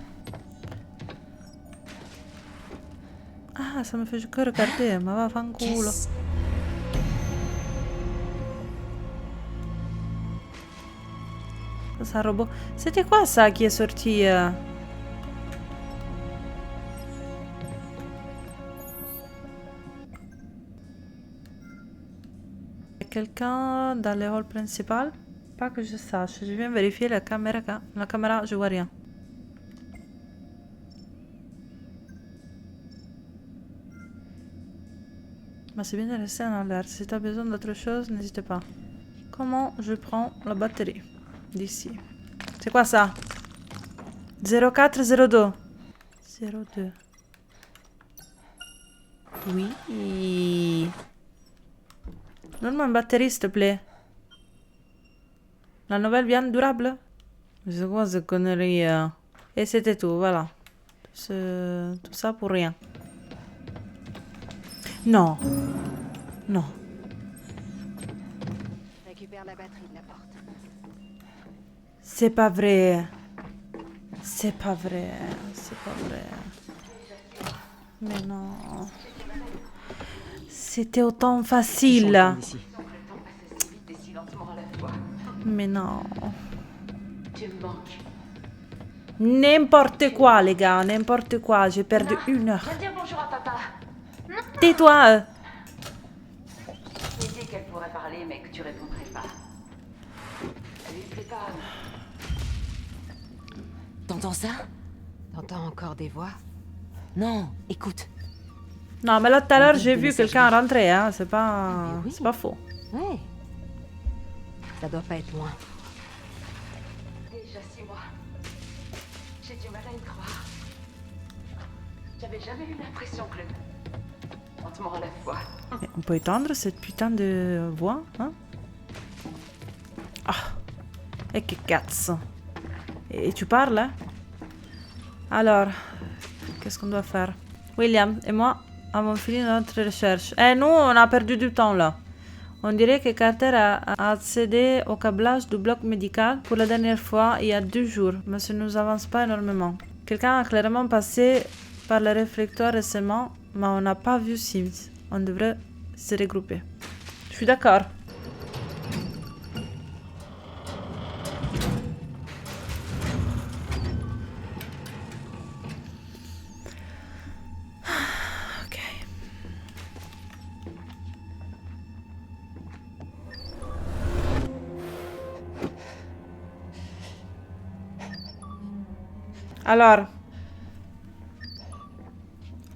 Ah, ça me fait que regarder, ma va fanculo. Ça robot. C'était quoi ça qui est sorti? Quelqu'un dans le hall principal? Pas que je sache. Je viens vérifier la caméra. La caméra, je vois rien. Mais c'est bien de rester en alerte. Si tu as besoin d'autre chose, n'hésite pas. Comment je prends la batterie d'ici? C'est quoi ça? 0402. 02. Oui. Donne-moi une batterie, s'il te plaît. La nouvelle viande durable? C'est quoi cette connerie? Et c'était tout, voilà. Tout ça pour rien. Non. Non. Récupère la batterie de la porte. C'est pas vrai. C'est pas vrai. C'est pas vrai. Mais non. C'était autant facile. Mais non. Tu me manques. N'importe quoi, les gars. N'importe quoi. J'ai perdu 1 heure. Viens dire bonjour à papa. Tais-toi. J'ai dit qu'elle pourrait parler, mais que tu répondrais pas. Ça lui plaît pas. T'entends ça? T'entends encore des voix? Non, écoute. Non, mais là, tout à l'heure, j'ai vu quelqu'un rentrer, hein. C'est pas... C'est pas faux. Ouais. Ça doit pas être loin. Déjà 6 mois. J'ai du mal à y croire. J'avais jamais eu l'impression que le... lentement à la fois. Mais on peut étendre cette putain de voix, hein? Ah. Et que cazzo. Et tu parles, hein? Alors, qu'est-ce qu'on doit faire? William et moi avons fini notre recherche. Et nous, on a perdu du temps, là. On dirait que Carter a accédé au câblage du bloc médical pour la dernière fois il y a 2 jours, mais ça ne nous avance pas énormément. Quelqu'un a clairement passé par le réflectoire récemment, mais on n'a pas vu Sims. On devrait se regrouper. Je suis d'accord. Ok.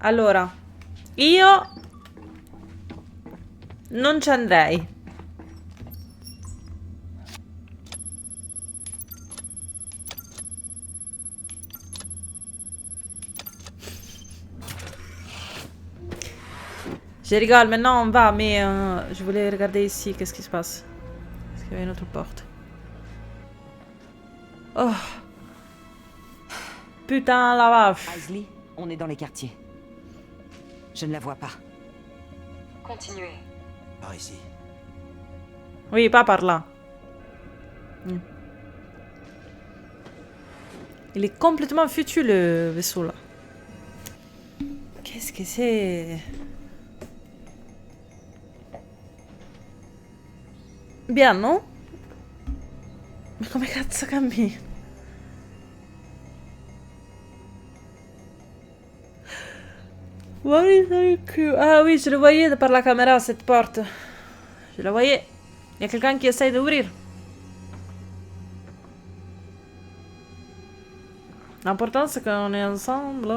Allora, io non ci andrei. Je rigole, maintenant on va, mais je voulais regarder ici, qu'est-ce qui se passe. Est-ce qu'il y a une autre porte? Oh. Putain, la vache. Aisley, on est dans les quartiers. Je ne la vois pas. Continuez. Par ici. Oui, pas par là. Il est complètement foutu, le vaisseau, là. Qu'est-ce que c'est? Bien, non? Ma come cazzo cammina? Ah oui, je le voyais par la caméra, cette porte. Je la voyais. Il y a quelqu'un qui essaye d'ouvrir. L'important, c'est qu'on est ensemble.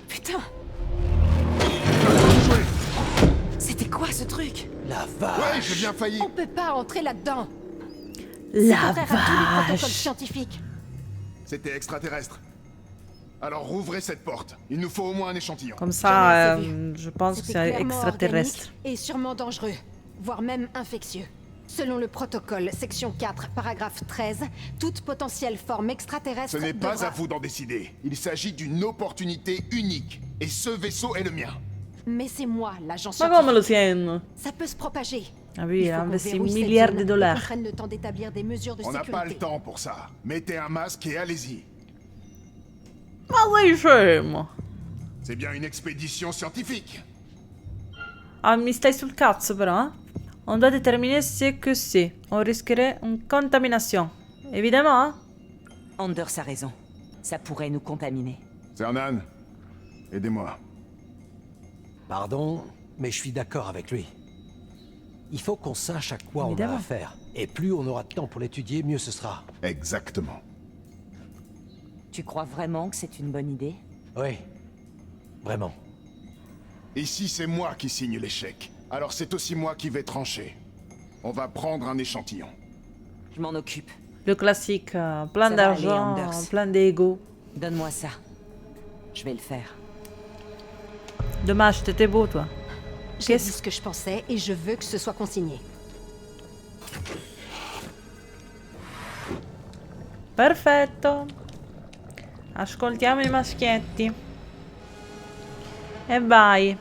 Putain! C'était quoi ce truc? La vache! Ouais, j'ai bien failli. On peut pas entrer là-dedans. La Contraire à tous les protocoles vache. scientifiques. C'était extraterrestre. Alors rouvrez cette porte. Il nous faut au moins un échantillon. Comme ça, J'en ai assez vu. je pense que C'était c'est clairement extraterrestre. organique et sûrement dangereux, voire même infectieux. Selon le protocole, section 4, paragraphe 13, toute potentielle forme extraterrestre Ce n'est pas devra... à vous d'en décider. Il s'agit d'une opportunité unique. Et ce vaisseau est le mien. Mais c'est moi, l'agent Ma come lo scientifique. tiene? Ça peut se propager. Ah oui, Il il faut a qu'on investi verrouille cette milliards zone de et dollars. qu'on prenne le temps d'établir des mesures de On n'a sécurité. pas le temps pour ça. Mettez un masque et allez-y. Ma sei scemo? C'est bien une expédition scientifique. Ah, mi stai sul cazzo però, eh? On doit déterminer ce que c'est. On risquerait une contamination. Évidemment, hein? Anders a raison. Ça pourrait nous contaminer. Cernan, aidez-moi. Pardon, mais je suis d'accord avec lui. Il faut qu'on sache à quoi on a Évidemment. affaire. Et plus on aura de temps pour l'étudier, mieux ce sera. Exactement. Tu crois vraiment que c'est une bonne idée? Oui. Vraiment. Ici, c'est moi qui signe l'échec. Alors c'est aussi moi qui vais trancher. On va prendre un échantillon. Je m'en occupe. Le classique, plein Ça va d'argent, aller, Anders. plein d'ego. Donne-moi ça. Je vais le faire. Dommage, t'étais beau, toi. J'ai dit ce que je pensais et je veux que ce soit consigné. Perfetto. Ascoltiamo i maschietti. E vai.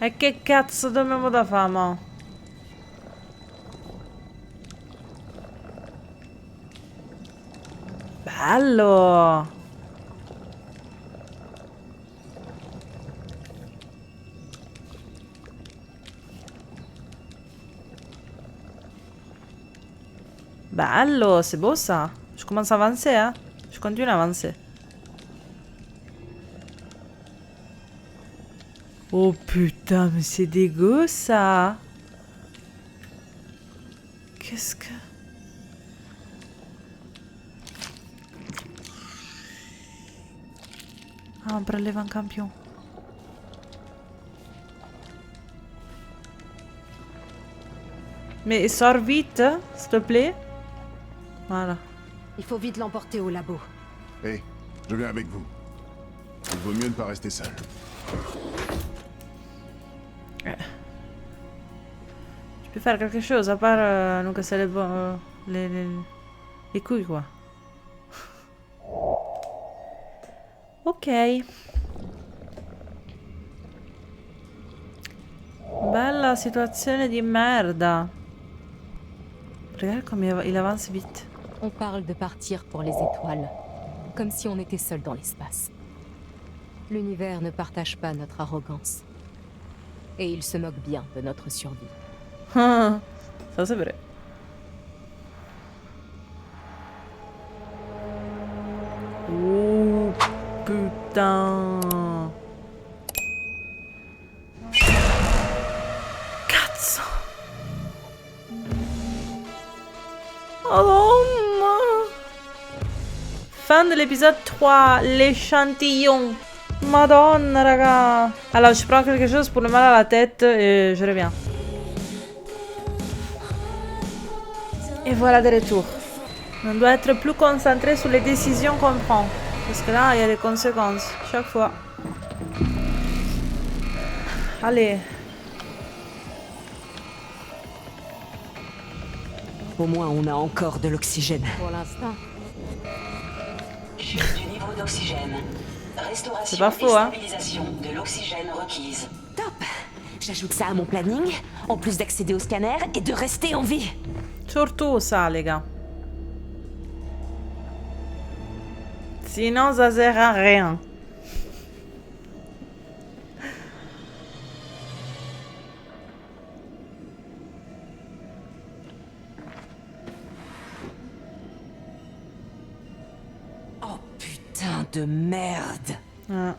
E che cazzo dobbiamo da fare, mo? Bello! Bello, c'est beau ça. Je commence à avancer, hein. Je continue à avancer. Oh putain, mais c'est dégueu ça. Qu'est-ce que... Ah, on prélève un campion. Mais sors vite, s'il te plaît. Voilà. Il faut vite l'emporter au labo. Hé, je viens avec vous. Il vaut mieux ne pas rester seul. Tu peux faire quelque chose à part nous casser les couilles, quoi. Ok. Bella situazione di merda. Regarde comme il avance vite. On parle de partir pour les étoiles, comme si on était seul dans l'espace. L'univers ne partage pas notre arrogance. Et il se moque bien de notre survie. Ça c'est vrai. Oh putain. Cazzo. Madonna. Fin de l'épisode 3, l'échantillon. Madonna, raga. Alors, je prends quelque chose pour le mal à la tête et je reviens. Et voilà de retour. On doit être plus concentré sur les décisions qu'on prend. Parce que là, il y a des conséquences. Chaque fois. Allez. Au moins, on a encore de l'oxygène. Pour l'instant. Chute du niveau d'oxygène. Restauration C'est pas faux, hein. et stabilisation de l'oxygène requise. Top! J'ajoute ça à mon planning, en plus d'accéder au scanner et de rester en vie. Surtout ça, les gars. Sinon, ça sert à rien. Oh putain de merde. Ah.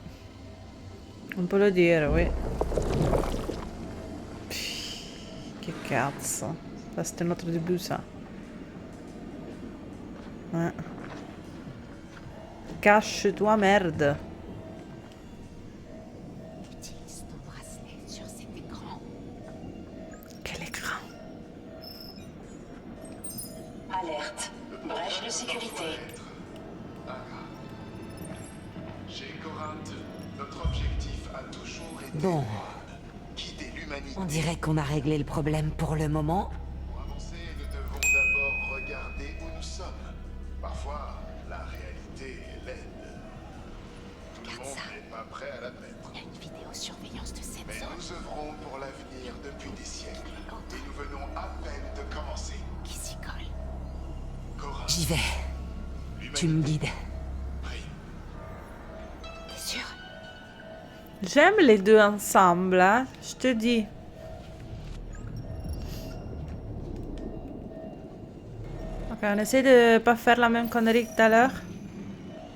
On peut le dire, oui. Che cazzo. Ça, c'était notre début, ça. Ouais. Cache-toi, merde. Utilise ton bracelet sur cet écran. Quel écran? Alerte. Brèche de sécurité. Chez Corinthe, notre objectif a toujours été Bon. guider l'humanité. On dirait qu'on a réglé le problème pour le moment. Pour avancer, nous devons d'abord regarder où nous sommes. Parfois, la réalité est laide. Tout le monde n'est pas prêt à l'admettre. Il y a une vidéosurveillance de cette Mais zone nous œuvrons pour l'avenir depuis des siècles. Et nous venons à peine de commencer. qui s'y colle. Corinthe, J'y vais. Tu me guides. T'es sûr? J'aime les deux ensemble, hein, je te dis. Ok, on essaie de pas faire la même connerie que tout à l'heure.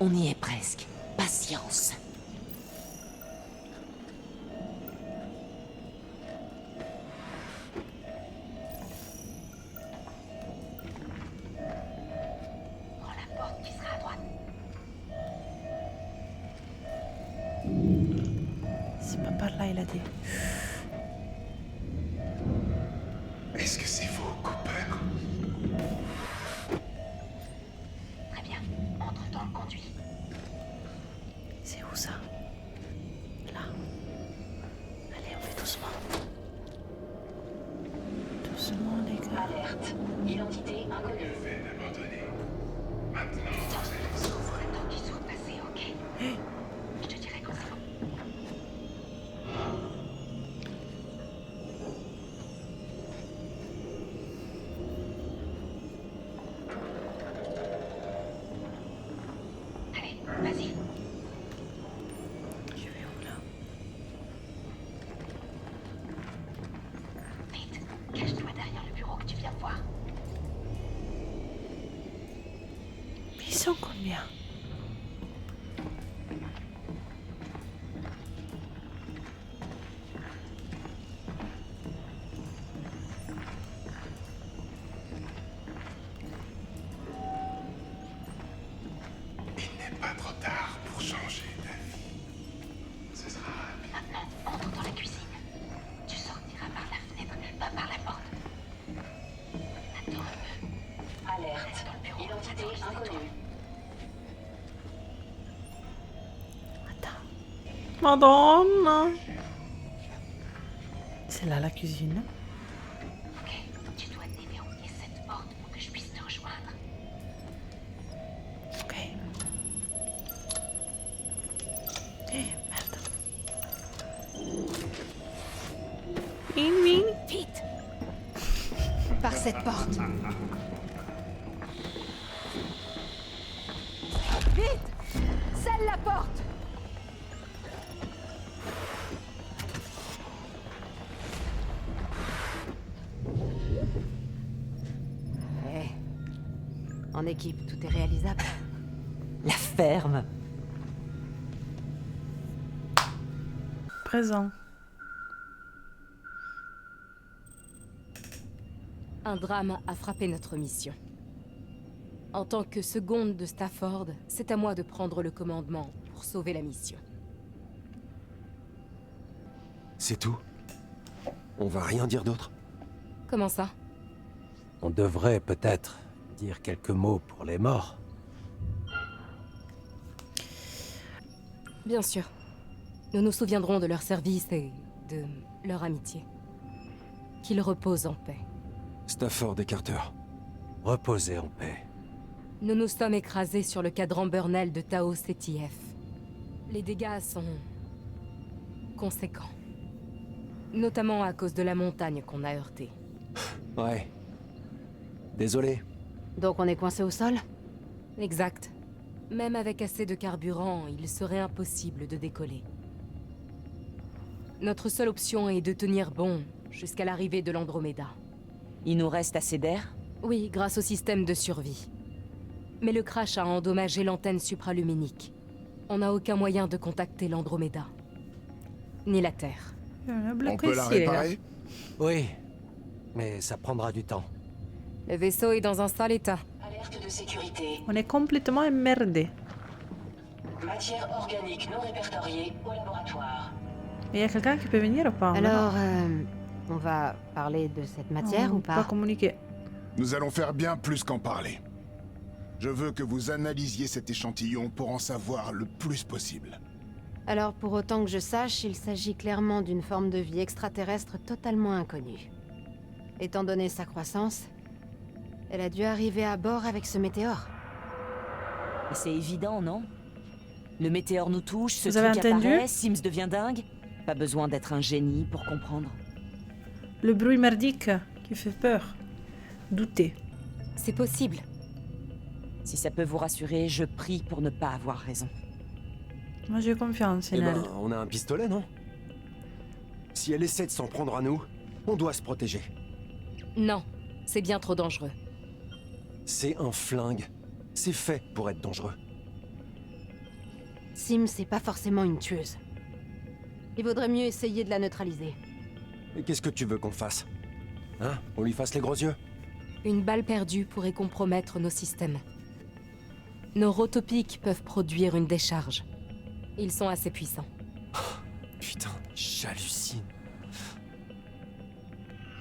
On y est presque. Patience. Prends la porte qui sera à droite. C'est pas par là, il a dit. est-ce que c'est vous, Cooper? Très bien. Entre dans le conduit. C'est où ça? Là. Allez, on fait doucement. Doucement, les gars. Alerte. Identité inconnue. Souffre le temps qu'il soit passé, ok? Je te dirai quand c'est bon. Allez, vas-y. Je vais où là? Vite, cache-toi derrière le bureau que tu viens voir. Mais ils sont combien? Il n'est pas trop tard pour changer d'avis. Ce sera rapide. Maintenant, entre dans la cuisine. Tu sortiras par la fenêtre, pas par la porte. Attends un peu. Alerte. Identité inconnue. Madonna! C'est là la cuisine. Ok, tu dois déverrouiller cette porte pour que je puisse te rejoindre. Ok. Eh, merde. Ming. Vite! Par cette porte. Vite! Scelle la porte! En équipe, tout est réalisable. La ferme. Présent. Un drame a frappé notre mission. En tant que seconde de Stafford, c'est à moi de prendre le commandement pour sauver la mission. C'est tout? On va rien dire d'autre? Comment ça? On devrait peut-être dire quelques mots pour les morts. Bien sûr. Nous nous souviendrons de leur service et de leur amitié. Qu'ils reposent en paix. Stafford et Carter. Reposez en paix. Nous nous sommes écrasés sur le cadran Burnell de Tao CTF. Les dégâts sont conséquents. Notamment à cause de la montagne qu'on a heurtée. Ouais. Désolé. Donc on est coincé au sol? Exact. Même avec assez de carburant, il serait impossible de décoller. Notre seule option est de tenir bon jusqu'à l'arrivée de l'Andromeda. Il nous reste assez d'air? Oui, grâce au système de survie. Mais le crash a endommagé l'antenne supraluminique. On n'a aucun moyen de contacter l'Andromeda. Ni la Terre. On peut la réparer? Oui, mais ça prendra du temps. Le vaisseau est dans un sale état. Alerte de sécurité. On est complètement emmerdé. Matière organique non répertoriée au laboratoire. Il y a quelqu'un qui peut venir ou pas? Alors, on va parler de cette matière ou pas? Pas communiquer. Nous allons faire bien plus qu'en parler. Je veux que vous analysiez cet échantillon pour en savoir le plus possible. Alors, pour autant que je sache, il s'agit clairement d'une forme de vie extraterrestre totalement inconnue. Étant donné sa croissance, elle a dû arriver à bord avec ce météore. Mais c'est évident, non? Le météore nous touche, ce Vous avez truc entendu? apparaît, Sims devient dingue. Pas besoin d'être un génie pour comprendre. Le bruit merdique qui fait peur. Douter. C'est possible. Si ça peut vous rassurer, je prie pour ne pas avoir raison. Moi j'ai confiance en Eh elle. ben, on a un pistolet, non? Si elle essaie de s'en prendre à nous, on doit se protéger. Non, c'est bien trop dangereux. C'est un flingue. C'est fait pour être dangereux. Sim, c'est pas forcément une tueuse. Il vaudrait mieux essayer de la neutraliser. Et qu'est-ce que tu veux qu'on fasse? Hein? On lui fasse les gros yeux? Une balle perdue pourrait compromettre nos systèmes. Nos rotopiques peuvent produire une décharge. Ils sont assez puissants. Putain, j'hallucine.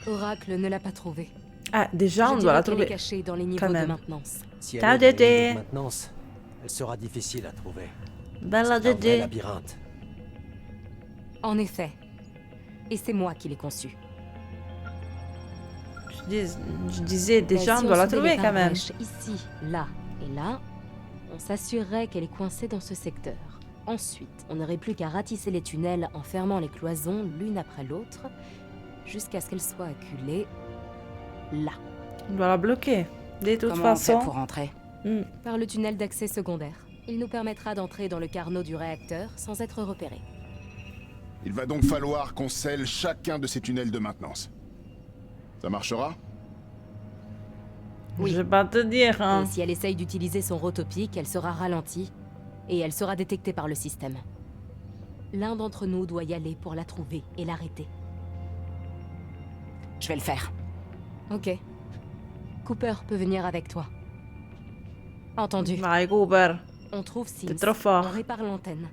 Oracle ne l'a pas trouvée. Ah, déjà, on Je doit la dirais qu'elle est trouver. cachée dans les Quand niveaux de même. maintenance. Si elle Ciao, est dans les Dédé. niveaux de maintenance, elle sera difficile à trouver. Bella C'est un vrai Dédé. labyrinthe. En effet. Et c'est moi qui l'ai conçue. Je disais déjà, Mais on si doit la soulevait trouver les quand même. barrages Ici, là et là, on s'assurerait qu'elle est coincée dans ce secteur. Ensuite, on n'aurait plus qu'à ratisser les tunnels en fermant les cloisons l'une après l'autre, jusqu'à ce qu'elle soit acculée là. On doit la bloquer. De toute Comment on fait façon. pour rentrer? Par le tunnel d'accès secondaire. Il nous permettra d'entrer dans le carnot du réacteur sans être repérés. Il va donc falloir qu'on scelle chacun de ces tunnels de maintenance. Ça marchera? Oui. Je vais pas te dire, hein. Et si elle essaye d'utiliser son rotopique, elle sera ralentie et elle sera détectée par le système. L'un d'entre nous doit y aller pour la trouver et l'arrêter. Je vais le faire. Ok. Cooper peut venir avec toi. Entendu. Vai, Cooper. On trouve Sims. T'es trop fort. On répare l'antenne.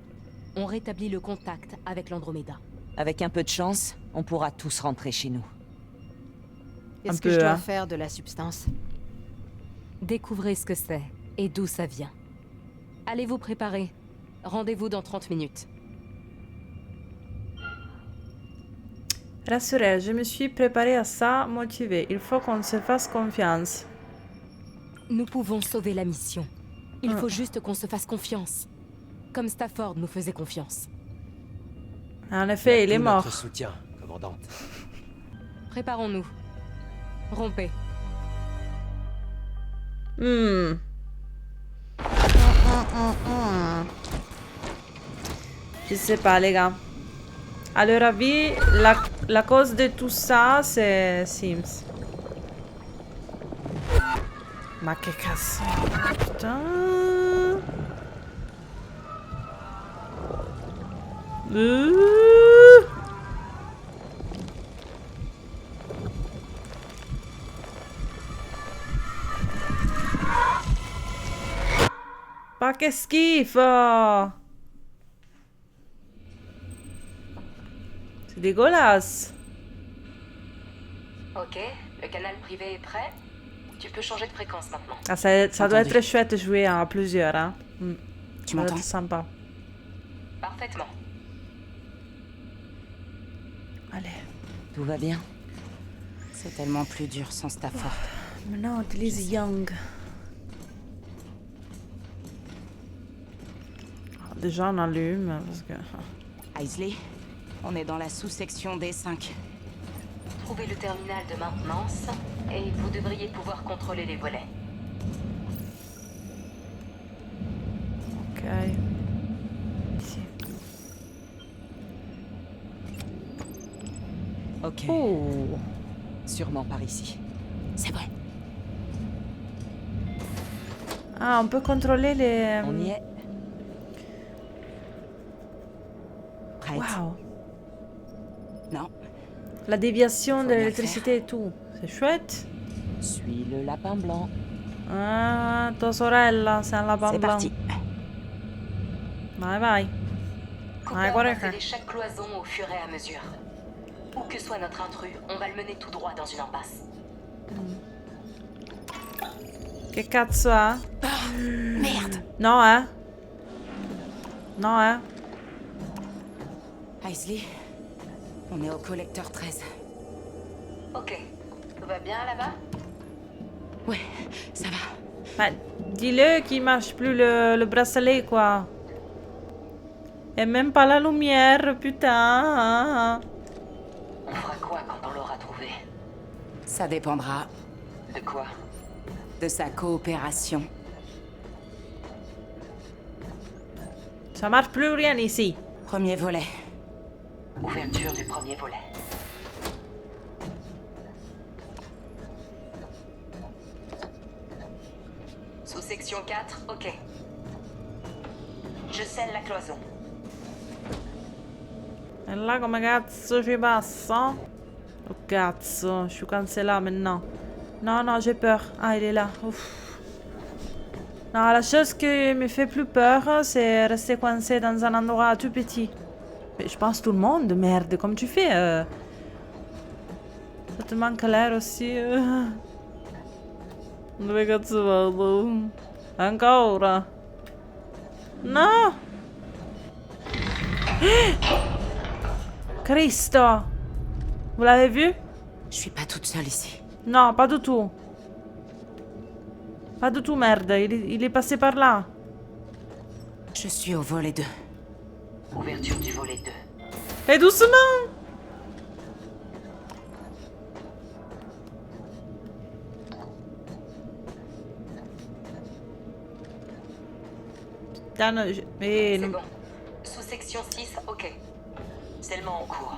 On rétablit le contact avec l'Andromeda. Avec un peu de chance, on pourra tous rentrer chez nous. Qu'est-ce Un que peu, je dois hein. faire de la substance? Découvrez ce que c'est et d'où ça vient. Allez vous préparer. Rendez-vous dans 30 minutes. Rassurez, je me suis préparée à ça, motivée. Il faut qu'on se fasse confiance. Nous pouvons sauver la mission. Il faut juste qu'on se fasse confiance. Comme Stafford nous faisait confiance. En effet, il est Tout mort. notre soutien, commandante. Préparons-nous. Rompez. Je sais pas, les gars. À leur avis, la cause de tout ça, c'est Sims. Ma que casse. Putain. Ma che schifo! C'est dégueulasse. Ok, le canal privé est prêt. Tu peux changer de fréquence maintenant. Ah, ça doit être chouette de jouer à plusieurs, hein. Tu Ça doit m'entends? être sympa. Parfaitement. Allez. Tout va bien? C'est tellement plus dur sans Stafford. Maintenant, on utilise Young. Ah, déjà, on allume, parce que... Isley, on est dans la sous-section D5. Trouvez le terminal de maintenance et vous devriez pouvoir contrôler les volets. Ok. Oh. Sûrement par ici. C'est bon. Ah, on peut contrôler les... On y est. Prête. Waouh. Non. La déviation Faut de bien le l'électricité et tout. C'est chouette. Suis le lapin blanc. Ah, tua sorella, c'est un lapin C'est blanc. parti. Vai, vai. Cooper guarda va che- sceller chaque cloison au fur et à mesure. Où que soit notre intrus, on va le mener tout droit dans une impasse. Che cazzo ha? Merde. Non, hein? Non, hein? Aisley, on est au collecteur 13. Ok. Tout va bien là-bas? Ouais, ça va. Bah, dis-le qu'il marche plus le bracelet, quoi. Et même pas la lumière, putain. On fera quoi quand on l'aura trouvé? Ça dépendra De quoi? de sa coopération. Ça marche plus rien ici. Premier volet. Ouverture du premier volet. Sous-section 4, ok. Je scelle la cloison. E là come cazzo ci passa? Oh cazzo, je suis cancellée maintenant. Non, non, j'ai peur. Ah, il est là. Ouf. Non, la chose qui me fait plus peur, c'est rester coincé dans un endroit tout petit. Mais je pense tout le monde, merde, comme tu fais. Ça te manque l'air aussi. Dove cazzo vado? Ancora? No! Cristo! Vous l'avez vu? Je suis pas toute seule ici. Non, pas du tout. Pas du tout, merde. Il est passé par là. Je suis au volet 2. Ouverture du volet 2. Et doucement! Putain, non, mais... C'est bon. Sous-section 6, ok. Scellement en cours.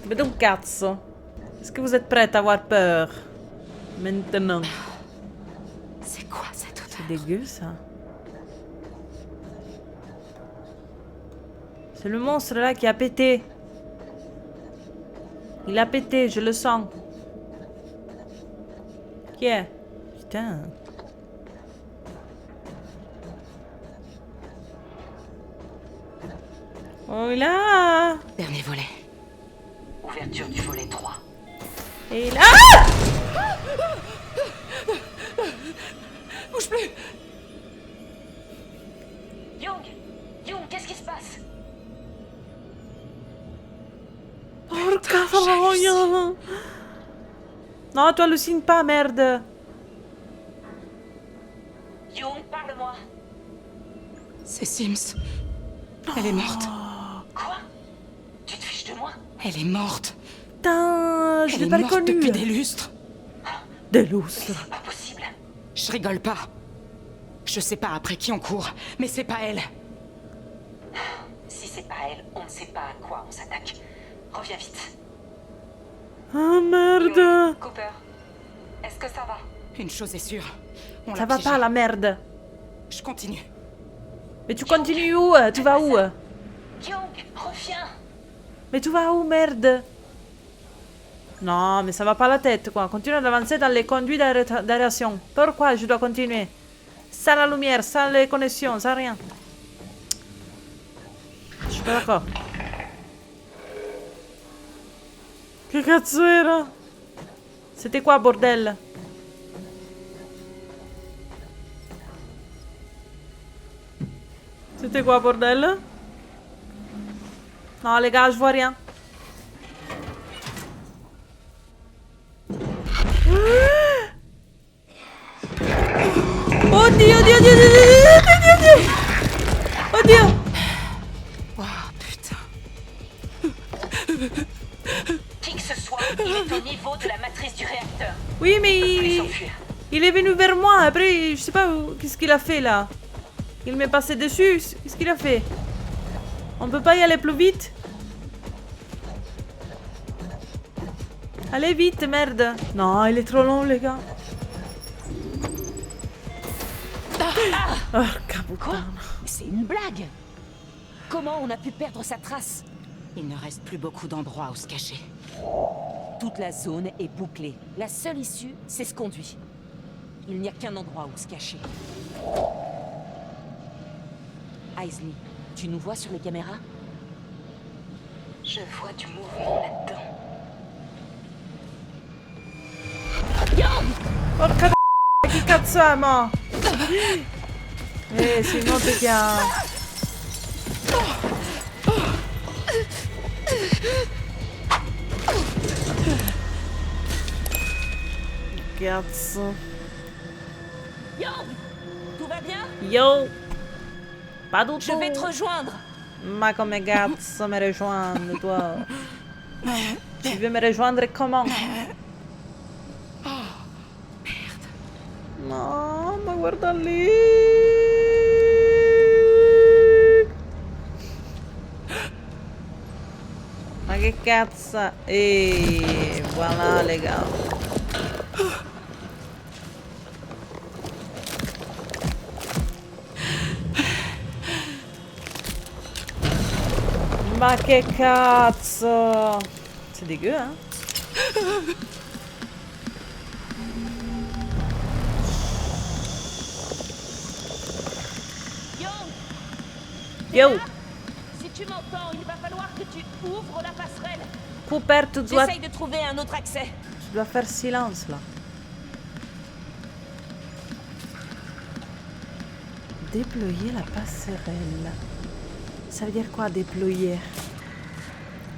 Mais donc, cazzo. Est-ce que vous êtes prête à avoir peur? Maintenant. C'est quoi cette odeur? C'est dégueu, ça. C'est le monstre là qui a pété. Il a pété, je le sens. Qui est? Putain. Oh, il a... Dernier volet. Ouverture du volet 3. Et il a... Ah! Bouge plus! Young, qu'est-ce qui se passe? Porca troia! Non, tu hallucines pas, merde. Young, parle-moi. C'est Sims. Elle est morte. Quoi? Tu te fiches de moi? Elle est morte. Putain, je Elle l'ai est pas morte reconnu. depuis des lustres. Des lustres. C'est pas possible. Je rigole pas. Je sais pas après qui on court, mais c'est pas elle. Si c'est pas elle, on ne sait pas à quoi on s'attaque. Reviens vite. Ah merde. Young, Cooper, est-ce que ça va? Une chose est sûre. On Ça l'a va piégée. pas la merde. Je continue. Mais tu continues où? Tu vas où? Young, reviens. Mais tu vas où, merde? Non, mais ça va pas la tête, quoi. Continue d'avancer dans les conduits d'aération. Pourquoi je dois continuer? Sans la lumière, sans les connexions, sans rien. Je suis pas d'accord. Che cazzo era? C'était quoi, bordel? C'était quoi, bordel? Non, les gars, je vois rien. Oh Dio, Dio, Dio, Dio, Dio, Dio, Dio. Oh Dio. Oh putain. Qui que ce soit, il est au niveau de la matrice du réacteur. Oui, mais Plus s'enfuir. il est venu vers moi. Après, je sais pas qu'est-ce qu'il a fait là. Il m'est passé dessus. Qu'est-ce qu'il a fait? On peut pas y aller plus vite? Allez vite, merde. Non, il est trop long, les gars. Porca Quoi? puttana. C'est une blague. Comment on a pu perdre sa trace? Il ne reste plus beaucoup d'endroits où se cacher. Toute la zone est bouclée. La seule issue, c'est ce conduit. Il n'y a qu'un endroit où se cacher. Aisley, tu nous vois sur les caméras? Je vois du mouvement là-dedans. Porca che cazzo è, mo? Si nota che ha... Cazzo. Yo! Tout va bien? Yo! Pas du Je tout. vais te rejoindre. Ma come cazzo mi rejoindre, toi? Tu veux me rejoindre comment? Merde. No, ma guarda lì. Ma che cazzo? Voilà, les gars. Ma che cazzo! C'est dégueu, hein? Yo! Si tu m'entends, il va falloir que tu ouvres la passerelle. Cooper, tu dois... J'essaye de trouver un autre accès. Tu dois faire silence, là. Déployer la passerelle. Ça veut dire quoi, déployer?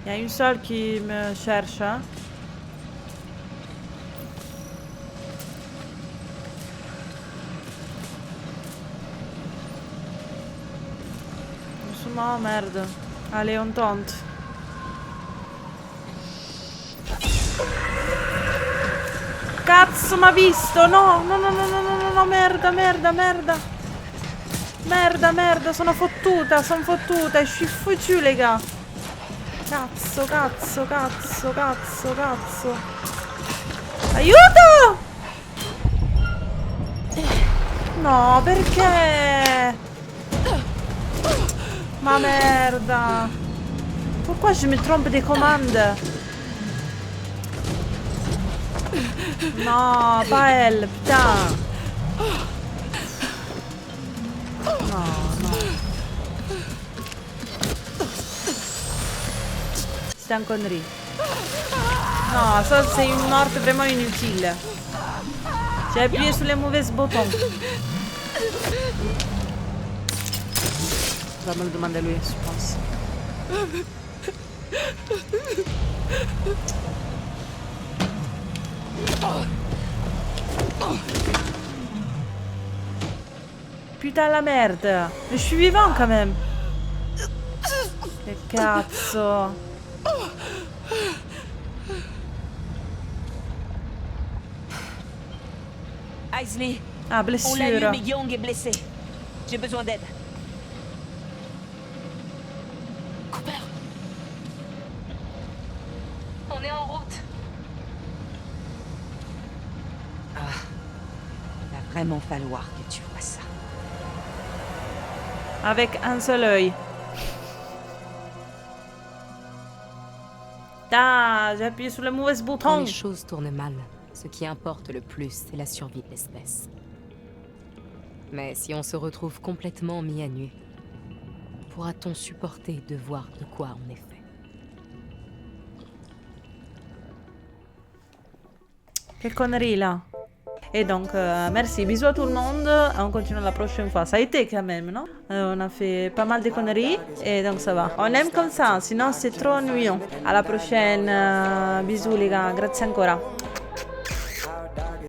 Il y a une seule qui me cherche, hein? Doucement, merde. Allez, on tente. Cazzo, m'ha visto! No, no, no, no, no, no, no, no, merda, merda, merda. Merda, merda, sono fottuta, je suis foutue, les gars. Cazzo, cazzo, cazzo, cazzo, cazzo. Aiuto! No, perché? Ma merda. Pourquoi je me trompe des commandes? No, pas elle, putain. No, no. C'est un connerie. Non, ça c'est une morte vraiment inutile. J'ai appuyé sur les mauvais boutons. On va me le demander à lui, je pense. Putain la merde. Mais je suis vivant quand même. Che cazzo. Aisley. Ah, blessure. On l'a eu, mais Young est blessé. J'ai besoin d'aide. Cooper. On est en route. Ah. Il va vraiment falloir que tu vois ça. Avec un seul œil. Ah, j'ai appuyé sur le mauvais Quand bouton. les choses tournent mal, ce qui importe le plus, c'est la survie de l'espèce. Mais si on se retrouve complètement mis à nu, pourra-t-on supporter de voir de quoi on est fait? Quelle connerie là. Et donc, merci, bisous à tout le monde. On continue la prochaine fois. Ça a été quand même, non? On a fait pas mal de conneries. Et donc ça va. On aime comme ça, sinon c'est trop ennuyant. À la prochaine. Bisous les gars, grazie ancora.